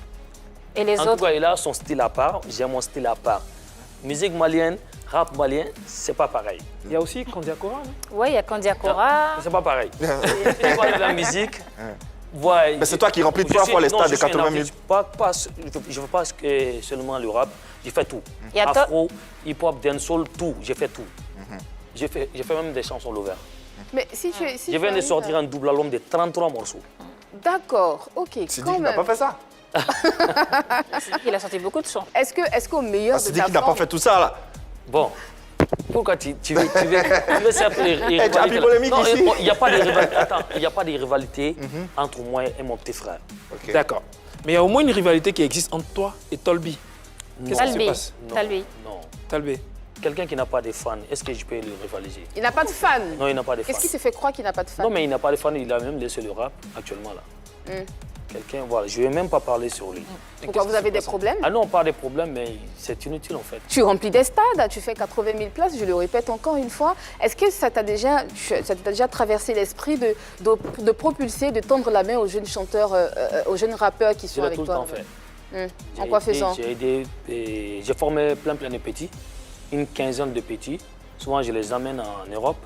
C: Et les
F: En tout
C: autres,
F: cas, il a son style à part. J'ai mon style à part. musique malienne, rap malien, c'est pas pareil.
D: Il y a aussi Kandiakora, non?
C: Oui, il y a Kandiakora.
F: C'est pas pareil. Si tu parles de la musique, ouais,
A: Mais c'est toi qui remplis 3 fois les stades de 80 minutes.
F: Je ne veux pas seulement le rap, j'ai fait tout.
C: Il y a
F: Afro, hip-hop, dancehall, tout, j'ai fait tout. J'ai fait même des chansons l'over.
B: Mais si tu si
F: Je
B: tu
F: viens de
B: arrives
F: sortir un double album de 33 morceaux.
B: D'accord, ok.
A: C'est dit
B: Quand
A: qu'il n'a
B: même.
A: pas fait ça.
C: Il a sorti beaucoup de sons.
B: Est-ce qu'au meilleur
A: C'est
B: de
A: dit
B: ta
A: qu'il n'a pas
B: forme,
A: fait tout ça, là.
F: Bon, pourquoi tu veux s'appeler
A: Eh, tu as mis polémique
F: non,
A: ici.
F: il n'y a pas de rivalité. Attends, il n'y a pas de rivalité entre moi et mon petit frère.
A: Ok.
D: D'accord. Mais il y a au moins une rivalité qui existe entre toi et Tolbi. Qu'est-ce qui se
C: Talbi.
D: passe?
F: Non,
C: Talbi.
F: non.
D: Talbé.
F: Quelqu'un qui n'a pas de fans, est-ce que je peux le rivaliser?
B: il n'a pas de fans?
F: Non, il n'a pas de fans.
B: Qu'est-ce qui te fait croire qu'il n'a pas de fans?
F: Non, mais il n'a pas de fans, il a même laissé le rap actuellement là. Quelqu'un, voilà, je ne vais même pas parler sur lui.
B: Pourquoi vous avez des problèmes?
F: Ah non, pas des problèmes, mais c'est inutile en fait.
B: Tu remplis des stades, tu fais 80 000 places, je le répète encore une fois. Est-ce que ça t'a déjà traversé l'esprit de propulser, de tendre la main aux jeunes chanteurs, aux jeunes rappeurs qui
F: Je
B: sont
F: l'ai
B: avec
F: tout le
B: toi?
F: temps fait.
B: En quoi faisant?
F: J'ai formé plein de petits, une quinzaine de petits. Souvent, je les amène en Europe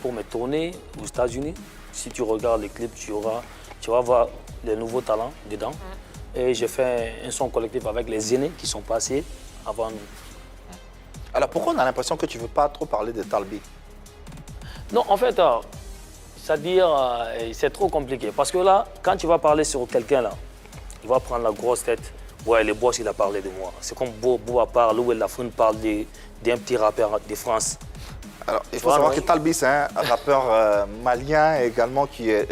F: pour me tourner aux États-Unis. Si tu regardes les clips, tu vas voir les nouveaux talents dedans. Et j'ai fait un son collectif avec les aînés qui sont passés avant nous.
A: Alors pourquoi on a l'impression que tu ne veux pas trop parler de Talbi?
F: Non, en fait, c'est-à-dire, c'est trop compliqué. Parce que là, quand tu vas parler sur quelqu'un, là, il va prendre la grosse tête. Ouais, le boss, il a parlé de moi. C'est comme Boa parle, ou Lafouine parle d'un petit rappeur de France.
A: Alors, il faut savoir que Talbi, c'est un rappeur malien également qui est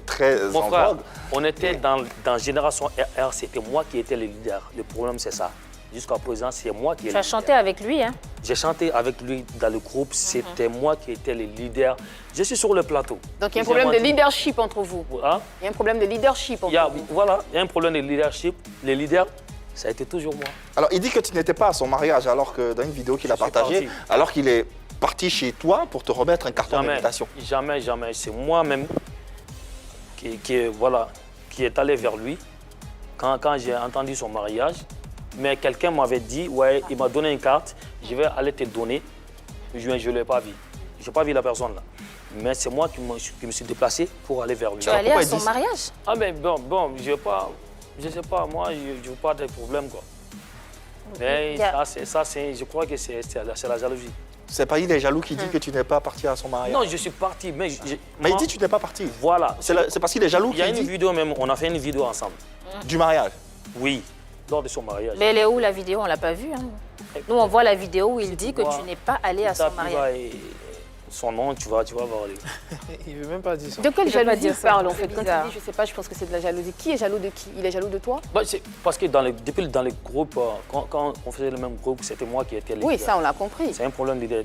A: très
F: Mon
A: en
F: frère,
A: vogue.
F: on était dans Génération RR, c'était moi qui étais le leader. Le problème, c'est ça. Jusqu'à présent, c'est moi qui
C: Tu
F: étais
C: as
F: le
C: chanté
F: leader.
C: avec lui, hein?
F: J'ai chanté avec lui dans le groupe, c'était moi qui étais le leader. Je suis sur le plateau.
B: Donc il y a un problème de leadership entre vous.
F: Hein?
B: Il y a un problème de leadership entre vous.
F: Voilà, il y a un problème de leadership. Le leader, ça a été toujours moi.
A: Alors, il dit que tu n'étais pas à son mariage, alors que dans une vidéo qu'il a
F: suis
A: partagée,
F: parti.
A: alors qu'il est parti chez toi pour te remettre un carton
F: Jamais,
A: d'invitation.
F: jamais, jamais. C'est moi-même qui est allé vers lui quand j'ai entendu son mariage. Mais quelqu'un m'avait dit, ouais, il m'a donné une carte, je vais aller te donner. Je ne l'ai pas vu. Je n'ai pas vu la personne là. Mais c'est moi qui me suis déplacé pour aller vers lui.
C: Tu es allé
A: pourquoi
C: à
A: il
C: son
A: dit-
C: mariage?
F: Ah mais bon, je ne sais pas, moi, je veux pas de problème quoi. Mais je crois que c'est la jalousie.
A: C'est pas il est jaloux qui dit que tu n'es pas parti à son mariage.
F: Non, je suis parti, mais...
A: Mais il dit que tu n'es pas parti.
F: Voilà.
A: C'est parce qu'il est jaloux
F: Il y a
A: qu'il
F: une
A: dit
F: vidéo même, on a fait une vidéo ensemble.
A: du mariage.
F: Oui, lors de son mariage.
C: Mais elle est où la vidéo? On ne l'a pas vue. Hein? Nous, on voit la vidéo où il dit que
F: vois,
C: tu n'es pas allé à son
F: Tape,
C: mariage.
F: son nom, tu vas voir.
D: Il veut même pas dire ça.
B: De quelle
C: Je vais pas
B: jalousie
C: dire
B: il
C: ça,
B: parle en
C: c'est
B: fait? Quand il
C: bizarre.
B: dit, je sais pas, je pense que c'est de la jalousie. Qui est jaloux de qui? Il est jaloux de toi?
F: C'est parce que depuis dans les groupes, quand on faisait le même groupe, c'était moi qui étais le
B: Oui,
F: leader.
B: ça on l'a compris.
F: C'est un problème de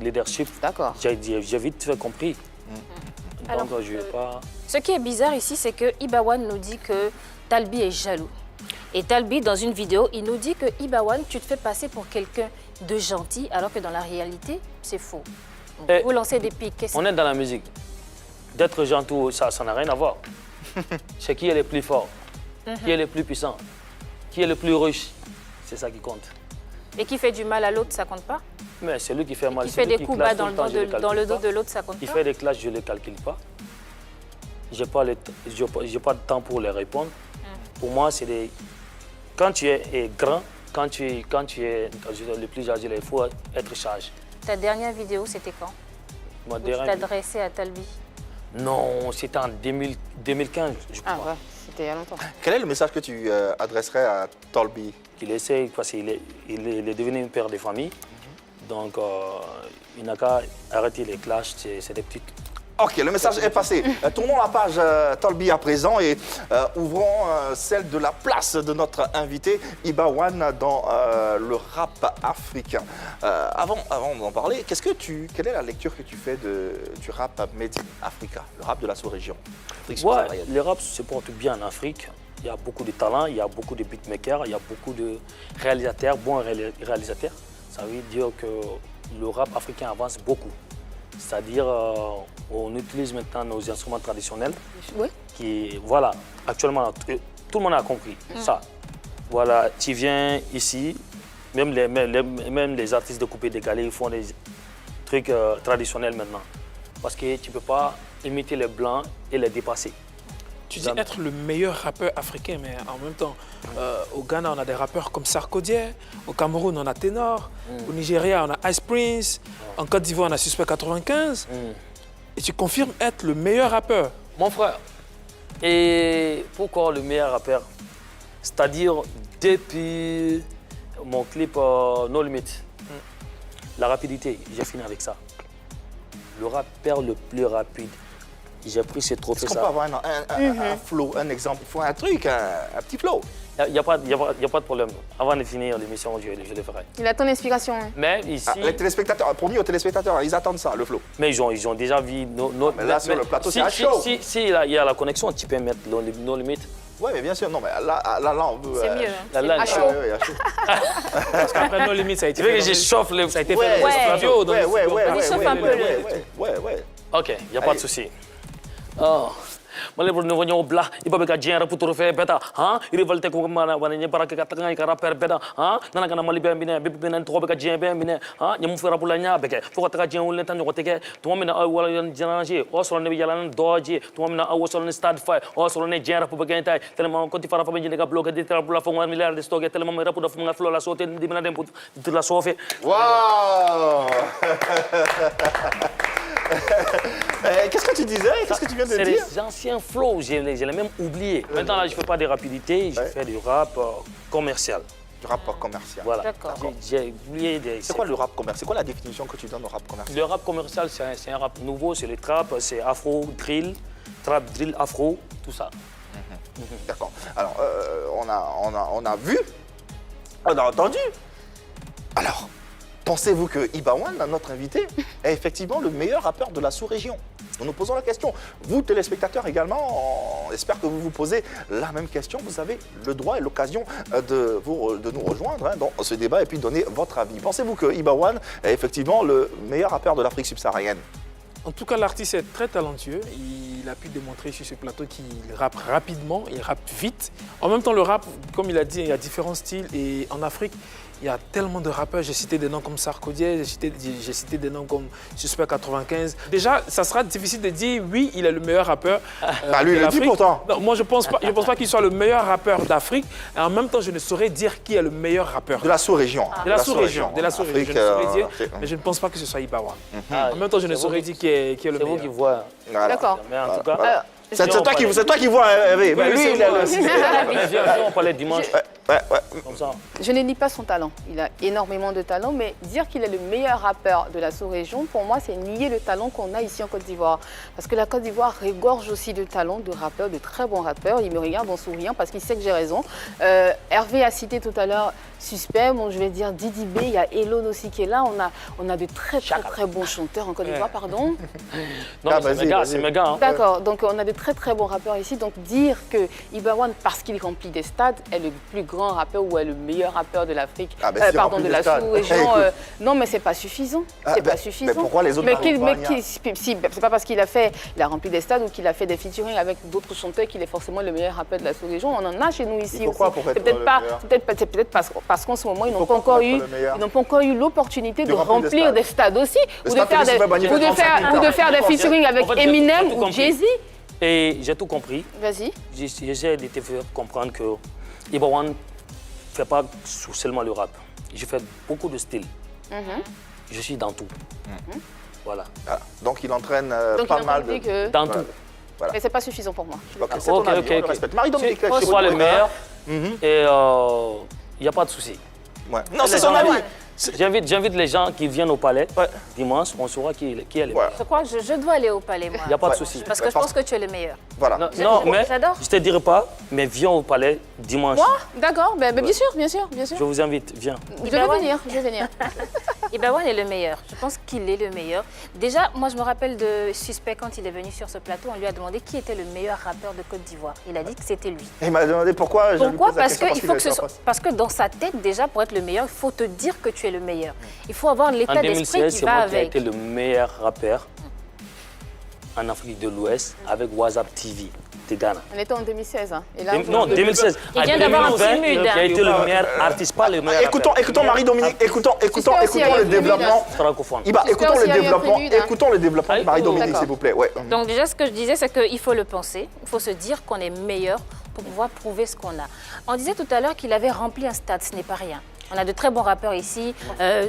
F: leadership.
B: D'accord.
F: J'ai vite fait compris.
C: Alors,
F: Donc je ne vais pas...
C: Ce qui est bizarre ici, c'est que Ibawan nous dit que Talbi est jaloux. Et Talbi, dans une vidéo, il nous dit que Ibawan, tu te fais passer pour quelqu'un de gentil, alors que dans la réalité, c'est faux. Donc,
F: Eh,
C: vous lancez des pics.
F: On est dans la musique. D'être gentil, ça n'a rien à voir. C'est qui est le plus fort, qui est le plus puissant, qui est le plus riche. C'est ça qui compte.
C: Et qui fait du mal à l'autre, ça compte pas?
F: Mais celui qui fait mal,
C: Qui fait
F: celui
C: des coups
F: clash
C: bas
F: tout temps, je le
C: dans le
F: calcule
C: dos
F: pas.
C: de l'autre, ça compte
F: Qui
C: pas?
F: fait des clashs, je ne les calcule pas. Je n'ai pas de temps pour les répondre. Pour moi, c'est des... Quand tu es grand, quand tu es le plus âgé, il faut être sage.
C: Ta dernière vidéo, c'était quand?
F: Ma
C: Où tu
F: dernière-
C: t'adressais à Talbi?
F: Non, c'était en 2015, je crois.
B: Ah ouais, c'était il y a longtemps.
A: Quel est le message que tu adresserais à Talbi?
F: Il essaie, parce qu'il est devenu un père de famille. Donc, il n'a qu'à arrêter les clashs, c'est des petites...
A: Ok, le message est passé. Tournons la page Talbi à présent et ouvrons celle de la place de notre invité Ibawan dans le rap africain. Avant d'en parler, quelle est la lecture que tu fais du rap made in Africa, le rap de la sous-région? Afrique
F: Ouais,
A: subsaharienne.
F: le rap se porte bien en Afrique. Il y a beaucoup de talents, il y a beaucoup de beatmakers, il y a beaucoup de réalisateurs, bons réalisateurs. Ça veut dire que le rap africain avance beaucoup. C'est-à-dire, on utilise maintenant nos instruments traditionnels.
B: Oui.
F: Qui, voilà, actuellement, tout le monde a compris ça. Voilà, tu viens ici, Même les artistes de coupé décalé, ils font des trucs traditionnels maintenant. Parce que tu ne peux pas imiter les blancs et les dépasser.
D: Tu dis être le meilleur rappeur africain, mais en même temps, au Ghana, on a des rappeurs comme Sarkodie, au Cameroun, on a Ténor, au Nigeria, on a Ice Prince, en Côte d'Ivoire, on a Suspect 95. Et tu confirmes être le meilleur rappeur.
F: Mon frère, et pourquoi le meilleur rappeur? C'est-à-dire, depuis mon clip No Limit, la rapidité, j'ai fini avec ça. Le rappeur le plus rapide. J'ai pris ce trophée.
A: Est-ce qu'on peut avoir un flow, un exemple? Il faut un truc, un petit flow.
F: Il n'y a pas de problème. Avant de finir l'émission, je le ferai.
B: Il a ton inspiration. Hein.
F: Mais ici...
A: Les téléspectateurs, promis aux téléspectateurs, ils attendent ça, le flow.
F: Mais ils ont déjà vu nos...
A: Mais là, sur le plateau, c'est un show.
F: Si il y a la connexion, tu peux mettre nos limites.
A: Oui, mais bien sûr, non, mais là on veut...
B: C'est mieux. Hein.
F: Là,
B: à chaud.
A: Ouais, à chaud.
D: Parce qu'après No Limit, ça a été
F: Tu veux que j'échauffe les...
D: Ça a été fait dans le studio. dans le studio.
B: Il chauffe un peu
A: Ouais.
F: Ok, il n'y a pas de souci. Oh. Malay bro nyo bla iba beka jera puturu fe beta ha rivalte ko mana wananya para ka tanga ka rapper beta ha nana kana mali bembine bibine to beka jera bembine ha nyamu fera pulanya beke to ka jera ulen tan ko teke to mina wala yan jananje o so ne yalan doji to mina o so ne start fire o so ne jera pu beka tay tellement ko ti fara fa benjine ka bloquer de tra bula fa 1 milliard de stock tellement me rapu da fa ngaflo la sote di mina dem de la sofe
A: Wow. Qu'est-ce que tu disais? Qu'est-ce que tu viens de dire?
F: C'est des anciens flows, je l'ai même oublié. Maintenant, là, je ne fais pas de rapidité, je fais du rap commercial.
A: Du rap commercial.
F: Voilà.
B: D'accord.
F: J'ai oublié des...
A: C'est quoi le rap commercial? C'est quoi la définition que tu donnes au rap commercial?
F: Le rap commercial, c'est un rap nouveau, c'est le trap, c'est afro, drill, trap, drill, afro, tout ça.
A: D'accord. Alors, on a vu, on a entendu. Alors, pensez-vous que Ibawan, notre invité, est effectivement le meilleur rappeur de la sous-région? Nous nous posons la question. Vous, téléspectateurs également, on espère que vous vous posez la même question. Vous avez le droit et l'occasion de nous rejoindre dans ce débat et puis donner votre avis. Pensez-vous que Ibawan est effectivement le meilleur rappeur de l'Afrique subsaharienne?
D: En tout cas, l'artiste est très talentueux. Il a pu démontrer sur ce plateau qu'il rappe rapidement, il rappe vite. En même temps, le rap, comme il a dit, il y a différents styles. Et en Afrique, il y a tellement de rappeurs. J'ai cité des noms comme Sarkodie, j'ai cité des noms comme Suspect 95. Déjà, ça sera difficile de dire oui, il est le meilleur rappeur
A: lui, il le dit pourtant.
D: Non, moi, je pense pas qu'il soit le meilleur rappeur d'Afrique. Et en même temps, je ne saurais dire qui est le meilleur rappeur.
A: De la sous-région.
D: De la sous-région. Je ne saurais dire,
A: Afrique,
D: mais je ne pense pas que ce soit Ibawan.
F: Ah,
D: En même temps, je ne saurais dire qui est le
F: C'est
D: meilleur.
F: vous qui voyez.
A: Voilà.
B: D'accord.
F: Mais en tout cas...
A: Voilà. C'est toi qui vois, Hervé. Mais lui, il est
F: Viens, on parlait dimanche. Comme ça.
B: Je ne nie pas son talent. Il a énormément de talent, mais dire qu'il est le meilleur rappeur de la sous-région, pour moi, c'est nier le talent qu'on a ici en Côte d'Ivoire. Parce que la Côte d'Ivoire regorge aussi de talents, de rappeurs, de très bons rappeurs. Il me regarde en souriant parce qu'il sait que j'ai raison. Hervé a cité tout à l'heure Suspect, bon, je vais dire Didi B, il y a Elon aussi qui est là. On a de très bons chanteurs en Côte d'Ivoire, pardon.
F: Non, mais c'est méga, hein.
B: D'accord, donc on a de très bons rappeurs ici. Donc dire que Ibawan, parce qu'il remplit des stades, est le plus grand rappeur ou est le meilleur rappeur de l'Afrique, pardon, de la sous-région, non, mais c'est pas suffisant. C'est pas suffisant.
A: Mais pourquoi les autres
B: c'est pas parce qu'il a rempli des stades ou qu'il a fait des featuring avec d'autres chanteurs qu'il est forcément le meilleur rappeur de la sous-région. On en a chez nous ici aussi. C'est peut-être parce qu'en ce moment, ils n'ont pas encore eu l'opportunité de remplir des stades aussi, ou de faire des featuring avec Eminem ou Jay-Z.
F: Et j'ai tout compris.
B: Vas-y.
F: J'essaie de te faire comprendre que Ibawan ne fait pas seulement le rap. Je fais beaucoup de styles. Je suis dans tout. Voilà.
A: Ah, donc il entraîne pas mal de...
F: Dans tout.
A: Voilà.
B: Mais c'est pas suffisant pour moi.
A: C'est ton avis, on le respecte. Marie-Dominique,
F: tu sois le meilleur et il n'y a pas de souci.
A: Ouais. Non, c'est son avis.
F: J'invite les gens qui viennent au palais dimanche, on saura qui est le meilleur.
C: Je crois que je dois aller au palais, moi.
F: Il n'y a pas de souci.
C: Parce que je pense que tu es le meilleur.
A: Voilà.
F: Non, mais
C: j'adore.
F: je ne te dirai pas, mais viens au palais dimanche.
B: Moi? D'accord, bien sûr.
F: Je vous invite, viens.
B: Je vais venir.
C: Ibawan est le meilleur. Je pense qu'il est le meilleur. Déjà, moi, je me rappelle de Suspect quand il est venu sur ce plateau. On lui a demandé qui était le meilleur rappeur de Côte d'Ivoire. Il a dit que c'était lui.
A: Il m'a demandé pourquoi.
C: Pourquoi? Parce que dans sa tête, déjà, pour être le meilleur, il faut te dire que tu es le meilleur. Il faut avoir l'état d'esprit qui va avec.
F: C'est moi qui ai été le meilleur rappeur en Afrique de l'Ouest avec WhatsApp TV. de Ghana.
B: On était en 2016. Hein. Et là,
F: Non, 2016.
C: Il vient d'avoir un petit mood.
F: Qui a été le meilleur artiste, pas le meilleur
A: Écoutons Marie-Dominique, écoutons le développement.
F: francophone.
A: Iba, écoutons
B: aussi,
A: le
B: il y a eu un
A: développement.
B: prélude, hein.
A: Écoutons le développement de Marie-Dominique,
B: D'accord.
A: s'il vous plaît. Ouais.
C: Donc déjà, ce que je disais, c'est qu'il faut le penser, il faut se dire qu'on est meilleur pour pouvoir prouver ce qu'on a. On disait tout à l'heure qu'il avait rempli un stade, ce n'est pas rien. On a de très bons rappeurs ici,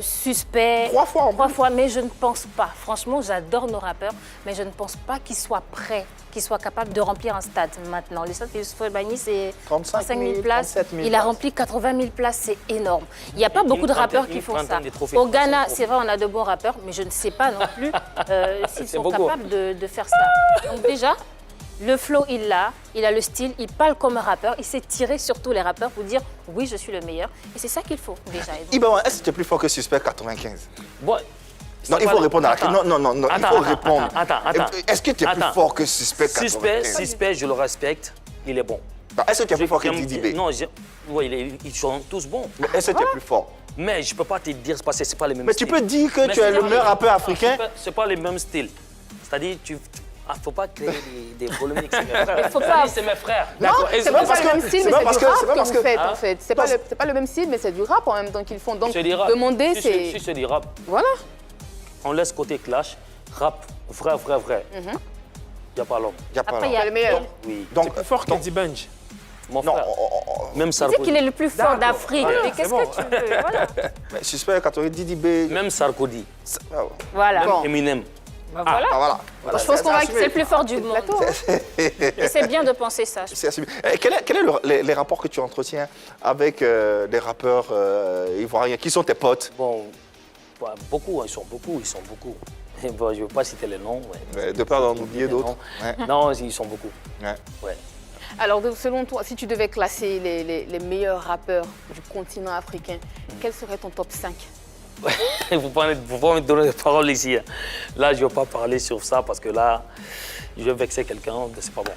C: Suspect.
A: 3 fois en
C: Trois fois, mais je ne pense pas. Franchement, j'adore nos rappeurs, mais je ne pense pas qu'ils soient prêts, qu'ils soient capables de remplir un stade maintenant. Le stade Youssouf El-Bani, c'est
A: 35 000
C: places.
A: 37 000
C: Il a rempli 80 000 places, c'est énorme. Il n'y a pas beaucoup de rappeurs qui font ça.
F: trentaine de trophées.
C: Au Ghana, c'est vrai, on a de bons rappeurs, mais je ne sais pas non plus s'ils
F: C'est
C: sont
F: beaucoup.
C: capables de faire ça. Donc déjà, le flow, il a le style, il parle comme un rappeur, il sait tirer sur tous les rappeurs pour dire oui, je suis le meilleur. Et c'est ça qu'il faut déjà. Et donc,
A: Iba, est-ce que tu es plus fort que Suspect 95?
F: Bon,
A: Non, il faut répondre à la question. Non, il
F: Attends,
A: faut répondre.
F: attends.
A: Est-ce que tu es plus
F: Attends.
A: fort que Suspect 95?
F: Suspect, je le respecte, il est bon.
A: Non, est-ce que tu es plus fort que Didi B?
F: Non, oui, ils sont tous bons.
A: Mais est-ce que tu es plus fort?
F: Mais je ne peux pas te dire parce que ce n'est pas les mêmes
A: Mais tu
F: styles.
A: peux dire que
F: Mais
A: tu es
F: c'est
A: le
F: pas
A: meilleur
F: les-
A: rappeur africain.
F: Ce n'est pas les mêmes styles. C'est-à-dire, il ne faut pas créer des polémiques. C'est mes frères.
C: Il faut pas-
F: C'est mes frères.
A: Non,
B: C'est pas le même style, mais c'est du rap que vous faites,
F: Hein?
B: en fait. C'est pas le même style, mais c'est du rap en même temps qu'ils font. Donc,
F: C'est du rap.
B: demander,
F: Si
B: c'est...
F: c'est du rap,
B: Voilà.
F: on laisse côté clash, rap, vrai. Il n'y a pas l'homme.
A: Y a pas
C: Après,
A: là.
C: il y a
B: le meilleur.
F: Oui.
A: Donc,
D: Plus fort qu'Eddie Benj.
F: Mon
A: non,
F: frère. Même
C: Tu sais qu'il
F: Sarkozy.
C: est le plus fort d'Afrique. Mais qu'est-ce que tu veux? Voilà.
A: mais Suspect 90, Didi B.
F: Même Sarkozy.
A: Ah,
C: Voilà.
B: Bon.
F: Eminem.
C: Voilà.
A: voilà.
B: Je pense qu'on va
C: C'est le plus fort du monde.
B: plateau. hein.
C: Et c'est bien de penser ça.
A: C'est assumé. Quel est les rapports que tu entretiens avec des rappeurs ivoiriens? Qui sont tes potes?
F: Bon, beaucoup, ils sont beaucoup. Bon, je ne veux pas citer les noms. Ouais.
A: De peur d'en oublier d'autres. Ouais.
F: Non, ils sont beaucoup.
A: Ouais.
F: Ouais.
B: Alors, selon toi, si tu devais classer les meilleurs rappeurs du continent africain, quel serait ton top 5?
F: Vous ne pouvez pas me donner la parole ici. Hein. Là, je ne vais pas parler sur ça parce que là, je vais vexer quelqu'un, c'est pas bon.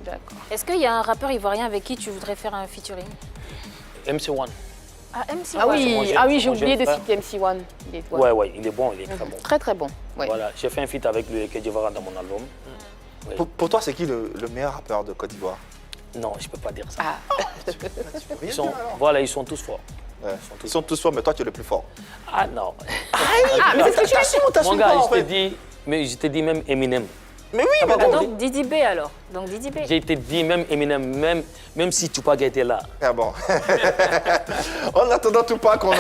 B: D'accord.
C: Est-ce qu'il y a un rappeur ivoirien avec qui tu voudrais faire un featuring?
F: MC1.
C: Ah, MC
B: Ah
F: mon
B: oui,
F: jeune-
B: j'ai
F: mon
B: oublié
F: jeune
B: de
F: frère.
B: citer MC1. Il est, ouais.
F: Ouais, il est bon, il est très bon.
B: Très, très bon. Ouais.
F: Voilà, j'ai fait un feat avec lui et Kedjevara dans mon album. Oui.
A: Pour toi, c'est qui le meilleur rappeur de Côte d'Ivoire?
F: Non, je ne peux pas dire ça.
B: Ah.
F: Ils sont, voilà, ils sont tous forts.
A: Ouais. Ils sont tous forts, mais toi, tu es le plus fort.
F: Ah non.
B: Mais c'est ce que tu as
F: Mon gars, je t'ai dit même Eminem.
A: Mais oui, mais
C: Ah,
A: bon.
C: donc Didi B alors. Donc Didi B.
F: J'ai été dit même Eminem, même si Tupac était là.
A: Ah bon. En attendant Tupac, on a...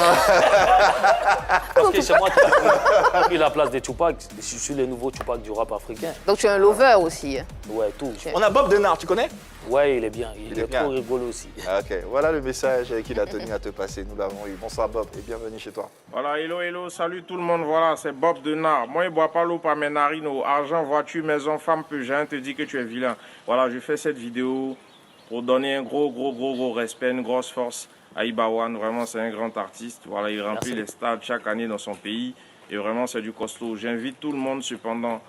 F: Parce que c'est moi qui ai pris la place de Tupac. Je suis le nouveau Tupac du rap africain.
B: Donc tu es un lover aussi.
F: Ouais, tout.
A: On a Bob Denard, tu connais?
F: Ouais, il est bien. Il
A: est
F: est
A: bien.
F: trop rigolo aussi.
A: Ah, ok, voilà le message qu'il a tenu à te passer. Nous l'avons eu. Bonsoir Bob et bienvenue chez toi.
G: Voilà, hello, salut tout le monde. Voilà, c'est Bob Denard. Moi, je ne bois pas l'eau par mes narines. Argent, voiture, maison, femme, peu. J'ai rien te dit que tu es vilain. Voilà, je fais cette vidéo pour donner un gros respect, une grosse force à Ibawan. Vraiment, c'est un grand artiste. Voilà, il remplit
F: Merci.
G: les stades chaque année dans son pays. Et vraiment, c'est du costaud. J'invite tout le monde, cependant,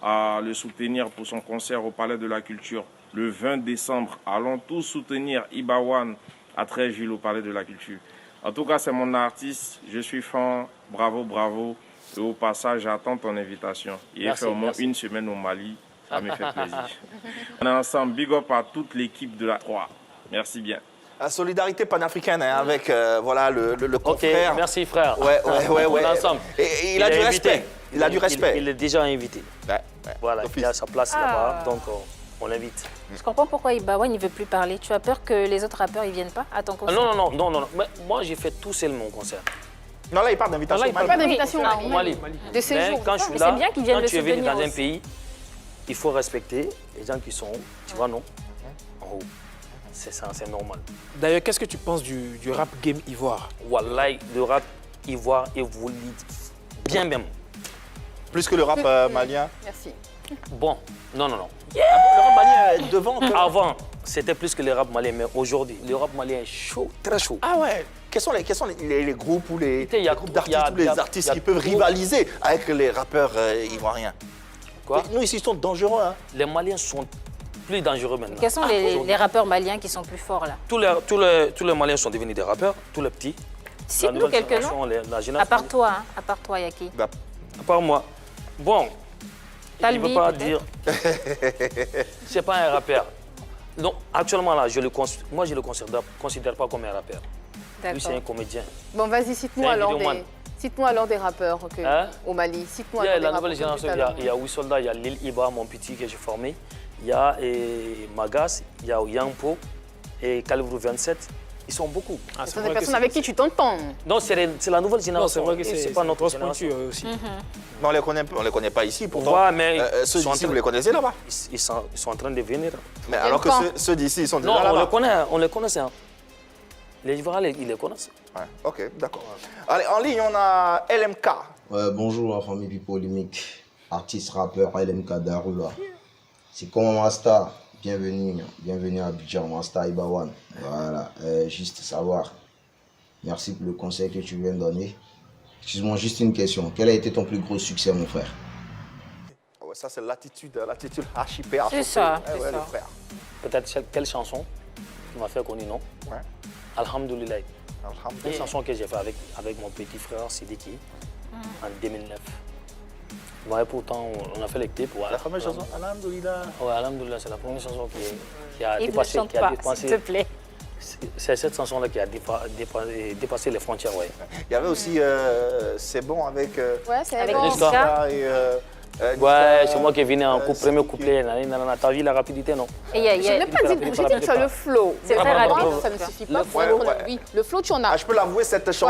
G: à le soutenir pour son concert au Palais de la Culture le 20 décembre. Allons tous soutenir Ibawan à Treichville au Palais de la Culture. En tout cas, c'est mon artiste. Je suis fan. Bravo. Et au passage, j'attends ton invitation. Il a
F: Merci,
G: fait au moins
F: merci.
G: une semaine au Mali. Ça me fait plaisir. On est ensemble. Big up à toute l'équipe de la 3. Merci bien.
A: La solidarité panafricaine hein, avec voilà, le
F: Ok,
A: confrère.
F: merci frère.
A: Ouais.
F: On est ensemble.
A: Et il a du
F: est
A: respect.
F: invité.
A: Il a du respect.
F: Il est déjà invité.
A: Ouais.
F: Voilà,
A: D'office.
F: il a sa place là-bas, donc on l'invite.
C: Je comprends pourquoi Ibawan ne veut plus parler. Tu as peur que les autres rappeurs ne viennent pas à ton
F: Ah,
C: concert?
F: non. Mais moi, j'ai fait tout seul mon concert.
A: Non, là, il parle d'invitation.
D: Non, là, il parle
B: Pas d'invitation
C: Ah,
B: au
F: Au
B: Mali.
F: Mali.
B: De séjour.
F: Mais quand je suis
C: Mais
F: là,
C: c'est bien qu'ils viennent
F: quand
C: le
F: tu es venu
C: soutenir
F: dans un
C: aussi.
F: pays, il faut respecter les gens qui sont, tu vois, non? En haut. C'est ça, c'est normal.
D: D'ailleurs, qu'est-ce que tu penses du rap game ivoire?
F: Wallahi, le rap ivoire évolue bien même.
A: Plus que le rap malien.
B: Merci.
F: Bon, non.
A: Le rap malien est devant.
F: Avant, c'était plus que le rap malien, mais aujourd'hui, le rap malien est chaud, très chaud.
A: Ah ouais. Quels sont les groupes ou les
F: Il y a-
A: groupes
F: il y a-
A: d'artistes ou
F: il y
A: les
F: a-
A: artistes
F: il y a
A: qui peuvent
F: trop-
A: rivaliser avec les rappeurs ivoiriens?
F: Quoi?
A: Nous, ici, ils sont dangereux. Hein.
F: Les Maliens sont plus dangereux maintenant.
C: Quels sont les rappeurs maliens qui sont plus forts là?
F: Tous les Maliens sont devenus des rappeurs, tous les petits.
C: Cite-nous
F: nouvelle
C: quelques noms.
F: génération, la
C: À
F: génération.
C: part toi, Yaki.
A: Bah,
F: À part moi. Bon, Je ne peux
C: Talbi,
F: pas
C: peut-être.
F: dire. C'est pas un rappeur. Donc, actuellement, là, moi, je ne le considère pas comme un rappeur. Lui, c'est un
C: D'accord.
F: comédien.
B: Bon, vas-y,
F: C'est
B: cite-nous
F: un
B: alors,
F: vidéoman.
B: des rappeurs
F: Hein?
B: au Mali. Cite-nous
F: Il y a
B: alors des
F: la
B: rappeurs
F: nouvelle
B: qui ont du
F: génération,
B: talent.
F: il y a Wissolda, il y a Lil Iba, mon petit que j'ai formé. Il y a Magas, il y a Yangpo et Calibre 27. Ils sont beaucoup.
D: Ah,
B: Ce sont des personnes avec qui tu t'entends.
F: Donc, c'est la nouvelle
D: Non,
F: génération.
D: c'est vrai que
F: Et
D: c'est
F: pas
D: une
F: notre
D: grosse
F: génération.
D: pointure aussi.
A: Mais on les connaît pas ici, pourtant.
F: Ouais, mais
A: Ceux
F: ils sont en
A: d'ici,
F: train-
A: vous les connaissez là-bas.
F: Ils sont en train de venir.
A: Mais alors que
B: quand
A: ceux d'ici, ils sont déjà
F: Non,
A: là-bas.
F: on les connaît. Hein. Les Ivoiriens, ils les connaissent.
A: Ouais, ok, d'accord. Allez, en ligne, on a LMK.
H: Ouais, bonjour la famille Pipolémique, artiste rappeur LMK Darula. C'est comme Masta, bienvenue à Abidjan, Masta Ibawan. Voilà, juste savoir, merci pour le conseil que tu viens de donner. Excuse-moi, juste une question, quel a été ton plus gros succès mon frère?
A: Ouais, ça, c'est l'attitude archipel.
C: C'est ça, c'est
A: ouais,
C: ça.
A: le frère.
F: Peut-être quelle chanson qui m'a fait connu, non?
A: Ouais.
F: Alhamdoulilah. Une
A: Alhamdoulilah.
F: chanson que j'ai fait avec mon petit frère Sidiki en 2009. Ouais, pourtant, on a fait les clips. Ouais.
A: La fameuse chanson Alhamdoulilah.
F: Ouais, Alhamdoulilah, c'est la première chanson qui a
C: Il ne
F: dépassé.
C: chante
F: Qui a
C: pas,
F: dépassé
C: s'il te plaît.
F: c'est cette chanson-là qui a dépassé les frontières, ouais.
A: Il y avait aussi C'est bon avec.
B: Ouais, c'est
C: Avec
B: bon.
C: Niska.
A: Niska et,
F: Ouais, c'est moi qui est venu en
A: Sidiki.
F: premier couplet. T'as vu la rapidité, non?
C: Et il y a- il y
B: Je
C: a-
B: n'ai pas dit que j'ai dit que tu as le flow.
C: C'est
B: Mais
C: très
B: pour moi,
C: rapide.
B: ça ne suffit
F: Le
B: pas.
F: flow,
A: ouais.
B: Oui, le flow, tu en as.
A: Ah, je peux l'avouer, cette chanson,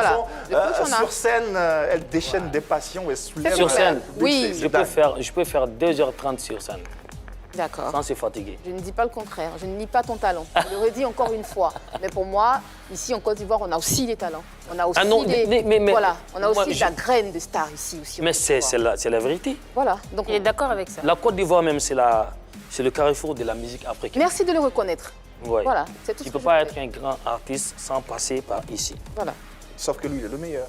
B: Voilà. Le flow, tu en as.
A: sur scène, elle déchaîne des passions et soulève.
F: Sur scène,
B: Oui.
F: Je peux faire 2h30 sur scène
B: D'accord.
F: sans se fatiguer.
B: Je ne dis pas le contraire, je ne nie pas ton talent. Je le redis encore une fois. Mais pour moi, ici en Côte d'Ivoire, on a aussi des talents. On a aussi
F: Ah non, mais-
B: voilà, on a
F: moi,
B: aussi de la graine de star ici aussi. en
F: Mais
B: Côte
F: c'est
B: d'Ivoire.
F: la vérité.
B: Voilà. Donc,
C: Il est d'accord avec ça.
F: La Côte d'Ivoire même, c'est le carrefour de la musique africaine.
B: merci de le reconnaître.
F: Ouais.
B: Voilà, c'est tout
F: Tu
B: ce
F: ne
B: que
F: peux pas
B: je
F: être
B: voulais.
F: un grand artiste sans passer par ici.
B: Voilà.
A: Sauf que lui, il est le meilleur.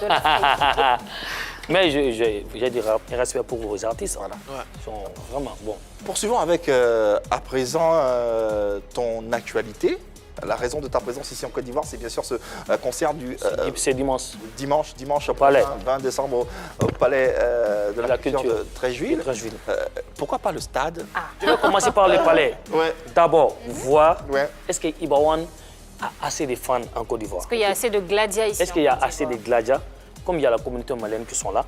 B: De l'Afrique.
F: Mais j'ai du respect pour vos artistes.
A: Voilà.
F: Ils sont vraiment bons.
A: Poursuivons avec, à présent, ton actualité. La raison de ta présence ici en Côte d'Ivoire, c'est bien sûr ce concert du
F: C'est dimanche.
A: dimanche au
F: Palais.
A: prochain, 20 décembre au Palais de la,
F: La
A: culture
F: culture.
A: de Treichville.
F: Treichville.
A: Pourquoi pas le stade?
F: Je vais commencer par le palais.
A: Ouais,
F: D'abord, voir
A: ouais.
F: est-ce que Ibawan a assez de fans en Côte d'Ivoire.
C: Est-ce qu'il y a assez de gladias ici?
F: Est-ce qu'il y a
C: en Côte
F: assez de
C: d'Ivoire?
F: gladias? Comme il y a la communauté malienne qui sont là,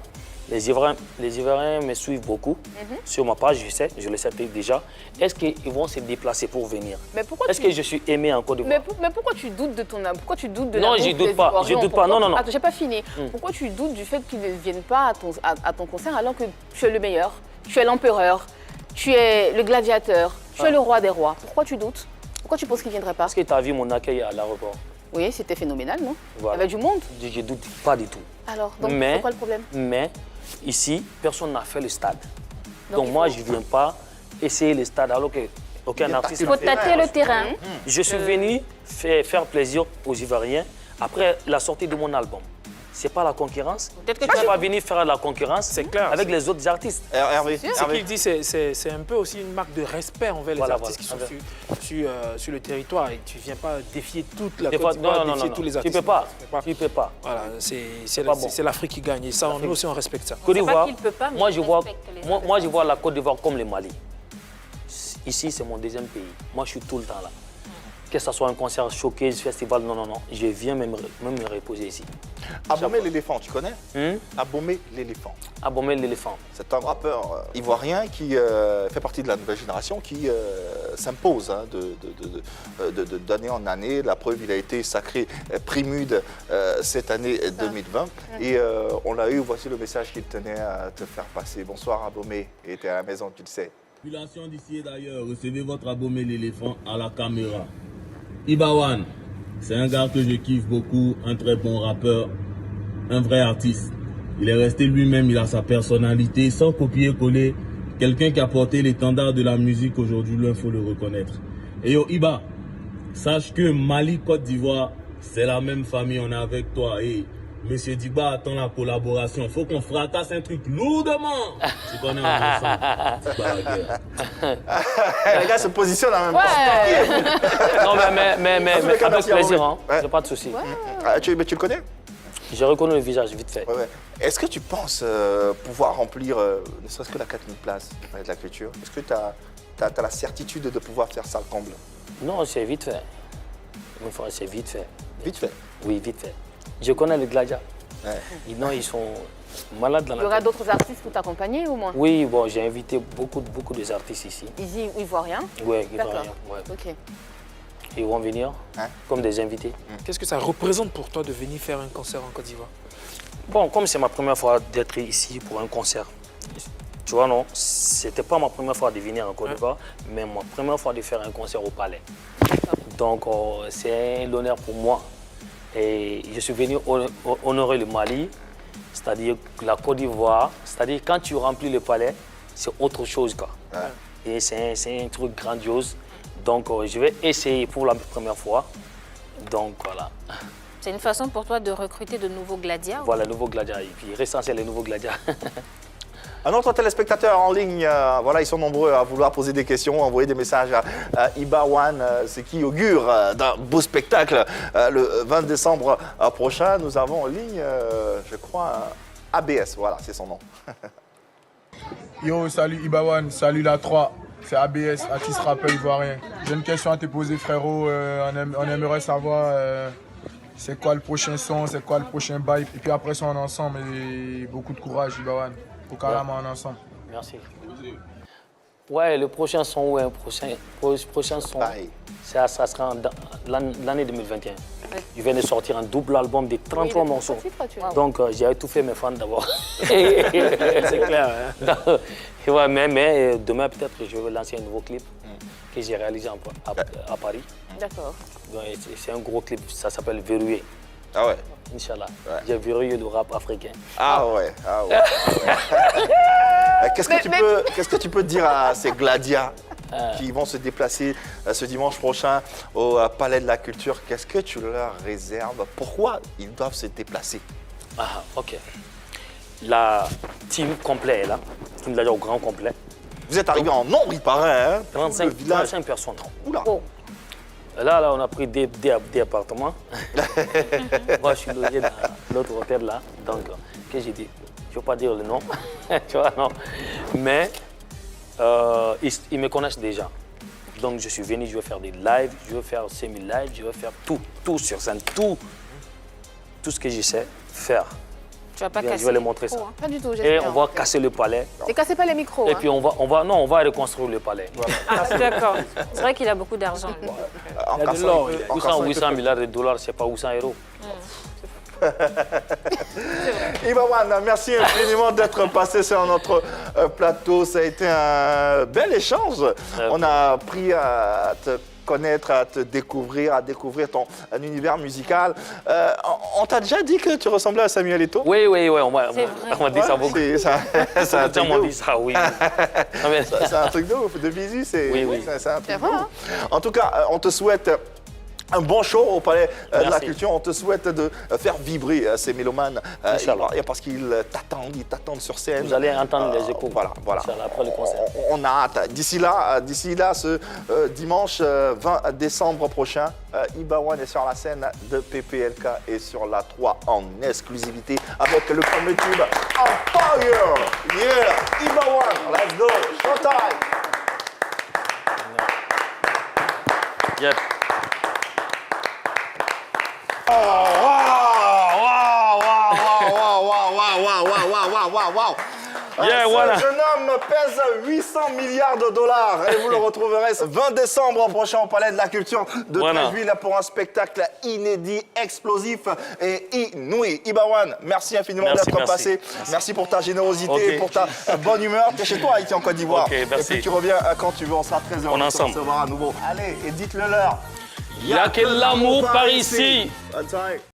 F: les Ivoiriens me suivent beaucoup. Sur ma page, je le sais déjà. Est-ce qu'ils vont se déplacer pour venir?
B: Mais pourquoi
F: Est-ce que je suis aimé en Côte d'Ivoire?
B: mais pourquoi tu doutes de ton âme? Pourquoi tu doutes de
F: Non,
B: l'amour
F: je
B: que
F: doute
B: les
F: pas,
B: Ivoiriens
F: je
B: ont
F: doute
B: pour
F: pas,
B: toi?
F: non, non.
B: Attends, j'ai pas fini. Pourquoi tu doutes du fait qu'ils ne viennent pas à ton concert alors que tu es le meilleur, tu es l'empereur, tu es le gladiateur, tu es le roi des rois? Pourquoi tu doutes? Pourquoi tu penses qu'ils ne viendraient pas?
F: Est-ce que tu as vu mon accueil à l'aéroport?
B: Oui, c'était phénoménal, non?
F: Voilà.
B: Il y avait du monde.
F: Je ne doute pas du tout.
B: Alors, donc,
F: Mais-
B: c'est quoi le problème?
F: Mais ici, personne n'a fait le stade.
B: Donc,
F: Donc
B: il
F: moi,
B: faut-
F: je ne viens pas essayer le stade alors qu'aucun artiste
C: Il
F: n'a
C: faut
F: fait.
C: tâter le terrain.
F: Je suis venu faire plaisir aux Ivoiriens après la sortie de mon album. Ce n'est pas la concurrence.
C: Peut-être que
F: Je
C: tu
F: ne
C: as-
F: vais pas venir faire la concurrence
D: C'est clair.
F: avec les autres artistes.
A: Hervé,
D: Ce qu'il dit, c'est un peu aussi une marque de respect envers les
F: Voilà,
D: artistes qui sont
F: voilà.
D: sur le territoire et tu ne viens pas défier toute la
F: Des
D: Côte
F: fois-
D: d'Ivoire,
F: non,
D: défier
F: non,
D: tous les
F: tu
D: artistes.
F: peux pas.
D: Tu
F: Tu peux pas.
D: Voilà, c'est
F: pas bon.
D: l'Afrique qui gagne et ça, nous aussi, on respecte ça.
F: Côte
C: C'est pas
F: d'Ivoire,
C: qu'il peut pas, mais
F: moi,
C: il
F: je vois,
C: respecte les autres.
F: moi, je vois la Côte d'Ivoire comme le Mali. Ici, c'est mon deuxième pays. Moi, je suis tout le temps là. Que ce soit un concert, showcase, festival, non. Je viens même me reposer ici.
A: Abomé l'éléphant, tu connais?
F: Hum?
A: Abomé l'éléphant.
F: Abomé l'éléphant.
A: C'est un rappeur ivoirien qui fait partie de la nouvelle génération qui s'impose hein, d'année en année. La preuve, il a été sacré Primude cette année 2020. Et on l'a eu, voici le message qu'il tenait à te faire passer. Bonsoir Abomé, et tu es à la maison, tu le sais.
I: Population d'ici et d'ailleurs, recevez votre Abomé l'éléphant à la caméra. Ibawan, c'est un gars que je kiffe beaucoup, un très bon rappeur, un vrai artiste. Il est resté lui-même, il a sa personnalité, sans copier-coller. Quelqu'un qui a porté l'étendard de la musique aujourd'hui, il faut le reconnaître. Et yo, Iba, sache que Mali, Côte d'Ivoire, c'est la même famille, on est avec toi. Et Monsieur Diba attend la collaboration. Faut qu'on fracasse un truc lourdement. Tu connais un peu ça. C'est pas la guerre.
A: Les gars se positionnent en même temps.
B: Ouais.
F: Non, mais
A: tous les cas,
F: avec
A: merci,
F: plaisir,
A: Abomé.
F: hein.
A: Ouais.
F: J'ai pas de souci.
A: Mais tu le connais?
F: J'ai reconnu le visage vite fait.
A: Ouais. Est-ce que tu penses pouvoir remplir ne serait-ce que la 4000 places de la culture? Est-ce que tu as la certitude de pouvoir faire ça le comble?
F: Non, c'est vite fait. Une fois, c'est vite fait.
A: Vite fait?
F: Oui, vite fait. Je connais les Gladia.
A: Ouais.
F: Non, ils sont malades dans
B: Il
F: la
B: y aura
F: tête.
B: d'autres artistes pour t'accompagner au moins?
F: Oui, bon, j'ai invité beaucoup d'artistes ici.
B: Ils voient rien?
F: Oui, ils vont
B: D'accord.
F: rien. Ouais.
B: Ok.
F: Ils vont venir comme des invités.
D: Qu'est-ce que ça représente pour toi de venir faire un concert en Côte d'Ivoire?
F: Bon, comme c'est ma première fois d'être ici pour un concert, tu vois, non, c'était pas ma première fois de venir en Côte d'Ivoire, mais ma première fois de faire un concert au Palais. Donc, c'est l'honneur pour moi. Et je suis venu honorer le Mali, c'est-à-dire la Côte d'Ivoire. C'est-à-dire quand tu remplis le Palais, c'est autre chose, quoi. Et c'est un truc grandiose. Donc, je vais essayer pour la première fois. Donc, voilà.
C: C'est une façon pour toi de recruter de nouveaux gladiateurs?
F: Voilà, nouveaux gladiateurs. Et puis, recenser les nouveaux gladiateurs.
A: Un autre téléspectateur en ligne, voilà, ils sont nombreux à vouloir poser des questions, envoyer des messages à Iba One, ce qui augure d'un beau spectacle le 20 décembre prochain. Nous avons en ligne, je crois, ABS, voilà, c'est son nom.
J: Yo, salut Iba One, salut la 3, c'est ABS, artiste rappeur ivoirien. J'ai une question à te poser, frérot. On aimerait savoir c'est quoi le prochain son, c'est quoi le prochain bail. Et puis après ça, on est ensemble et beaucoup de courage, Iba One. Au carrément, on est ensemble.
F: Merci. Ouais, le prochain son, ouais, prochain son, ça sera l'année 2021. Je viens de sortir un double album de 33 morceaux. Donc, j'ai tout fait mes fans d'abord.
D: C'est clair. Hein?
F: Ouais, mais demain, peut-être, je vais lancer un nouveau clip que j'ai réalisé à Paris.
B: D'accord.
F: C'est un gros clip, ça s'appelle Verrouillé.
A: Ah ouais?
F: Inch'Allah. J'ai verrouillé le rap africain.
A: Ah ouais, ah ouais. Qu'est-ce que tu peux dire à ces gladias qui vont se déplacer ce dimanche prochain au Palais de la Culture? Qu'est-ce que tu leur réserves? Pourquoi ils doivent se déplacer?
F: Ah, ok. La team complète est là. Team Gladia au grand complet.
A: Vous êtes arrivé en nombre, il paraît, hein?
F: 35 personnes.
A: Oula.
B: Oh.
F: Là, on a pris des appartements. Moi, je suis logé dans l'autre hôtel là. Donc, qu'est-ce que j'ai dit? Je ne veux pas dire le nom. Tu vois, non. Mais ils me connaissent déjà. Donc, je suis venu, je vais faire des lives, je vais faire semi-live, je vais faire tout sur scène, tout ce que je sais faire.
C: Tu vas pas
F: Bien,
C: casser
F: je vais les montrer ça.
B: Pas du tout,
F: Et
B: j'espère.
F: on va casser le palais.
B: Ne cassez pas les micros.
F: Et puis on va reconstruire le palais. Voilà.
C: Ah, d'accord. C'est vrai qu'il a beaucoup d'argent. lui.
A: En
D: Il y a de
A: cassant,
D: l'or.
A: il peut-
F: 800 milliards de dollars, c'est pas 800 euros.
A: Iba One, merci infiniment d'être passé sur notre plateau. Ça a été un bel échange. On a appris à te connaître, à te découvrir, à découvrir ton univers musical. On t'a déjà dit que tu ressemblais à Samuel Eto'o?
F: Oui, on m'a dit ça
A: Ouais,
F: beaucoup.
A: c'est un truc de
F: On m'a
A: ouf.
F: dit ça, oui.
A: C'est un truc de ouf. De visu, c'est
F: Oui.
A: c'est un truc
B: C'est
A: de
B: vrai,
A: ouf. En tout cas, on te souhaite un bon show au Palais de la
F: Merci.
A: Culture. On te souhaite de faire vibrer ces mélomanes
F: Inch'Allah.
A: parce qu'ils t'attendent sur scène.
F: Vous allez entendre les échos.
A: Voilà.
F: Inch'Allah, après le concert.
A: On a hâte. D'ici là, ce dimanche 20 décembre prochain, Iba One est sur la scène de PPLK et sur la 3 en exclusivité avec le fameux tube Empire. Yeah, Iba One, let's go, showtime.
F: Yep.
A: Wow.
F: Yeah, voilà.
A: Ce jeune homme pèse 800 milliards de dollars et vous le retrouverez ce 20 décembre prochain au Palais de la Culture de Treichville pour un spectacle inédit, explosif et inouï. Iba One, merci infiniment d'être passé. Merci pour ta générosité, pour ta bonne humeur. Tu es chez toi ici en Côte d'Ivoire.
F: Ok, merci.
A: Et puis tu reviens quand tu veux, on sera très heureux
F: On est
A: de te
F: ensemble.
A: recevoir à nouveau. Allez, et dites-le leur.
F: Il y a que l'amour par ici.
A: Bonne soirée.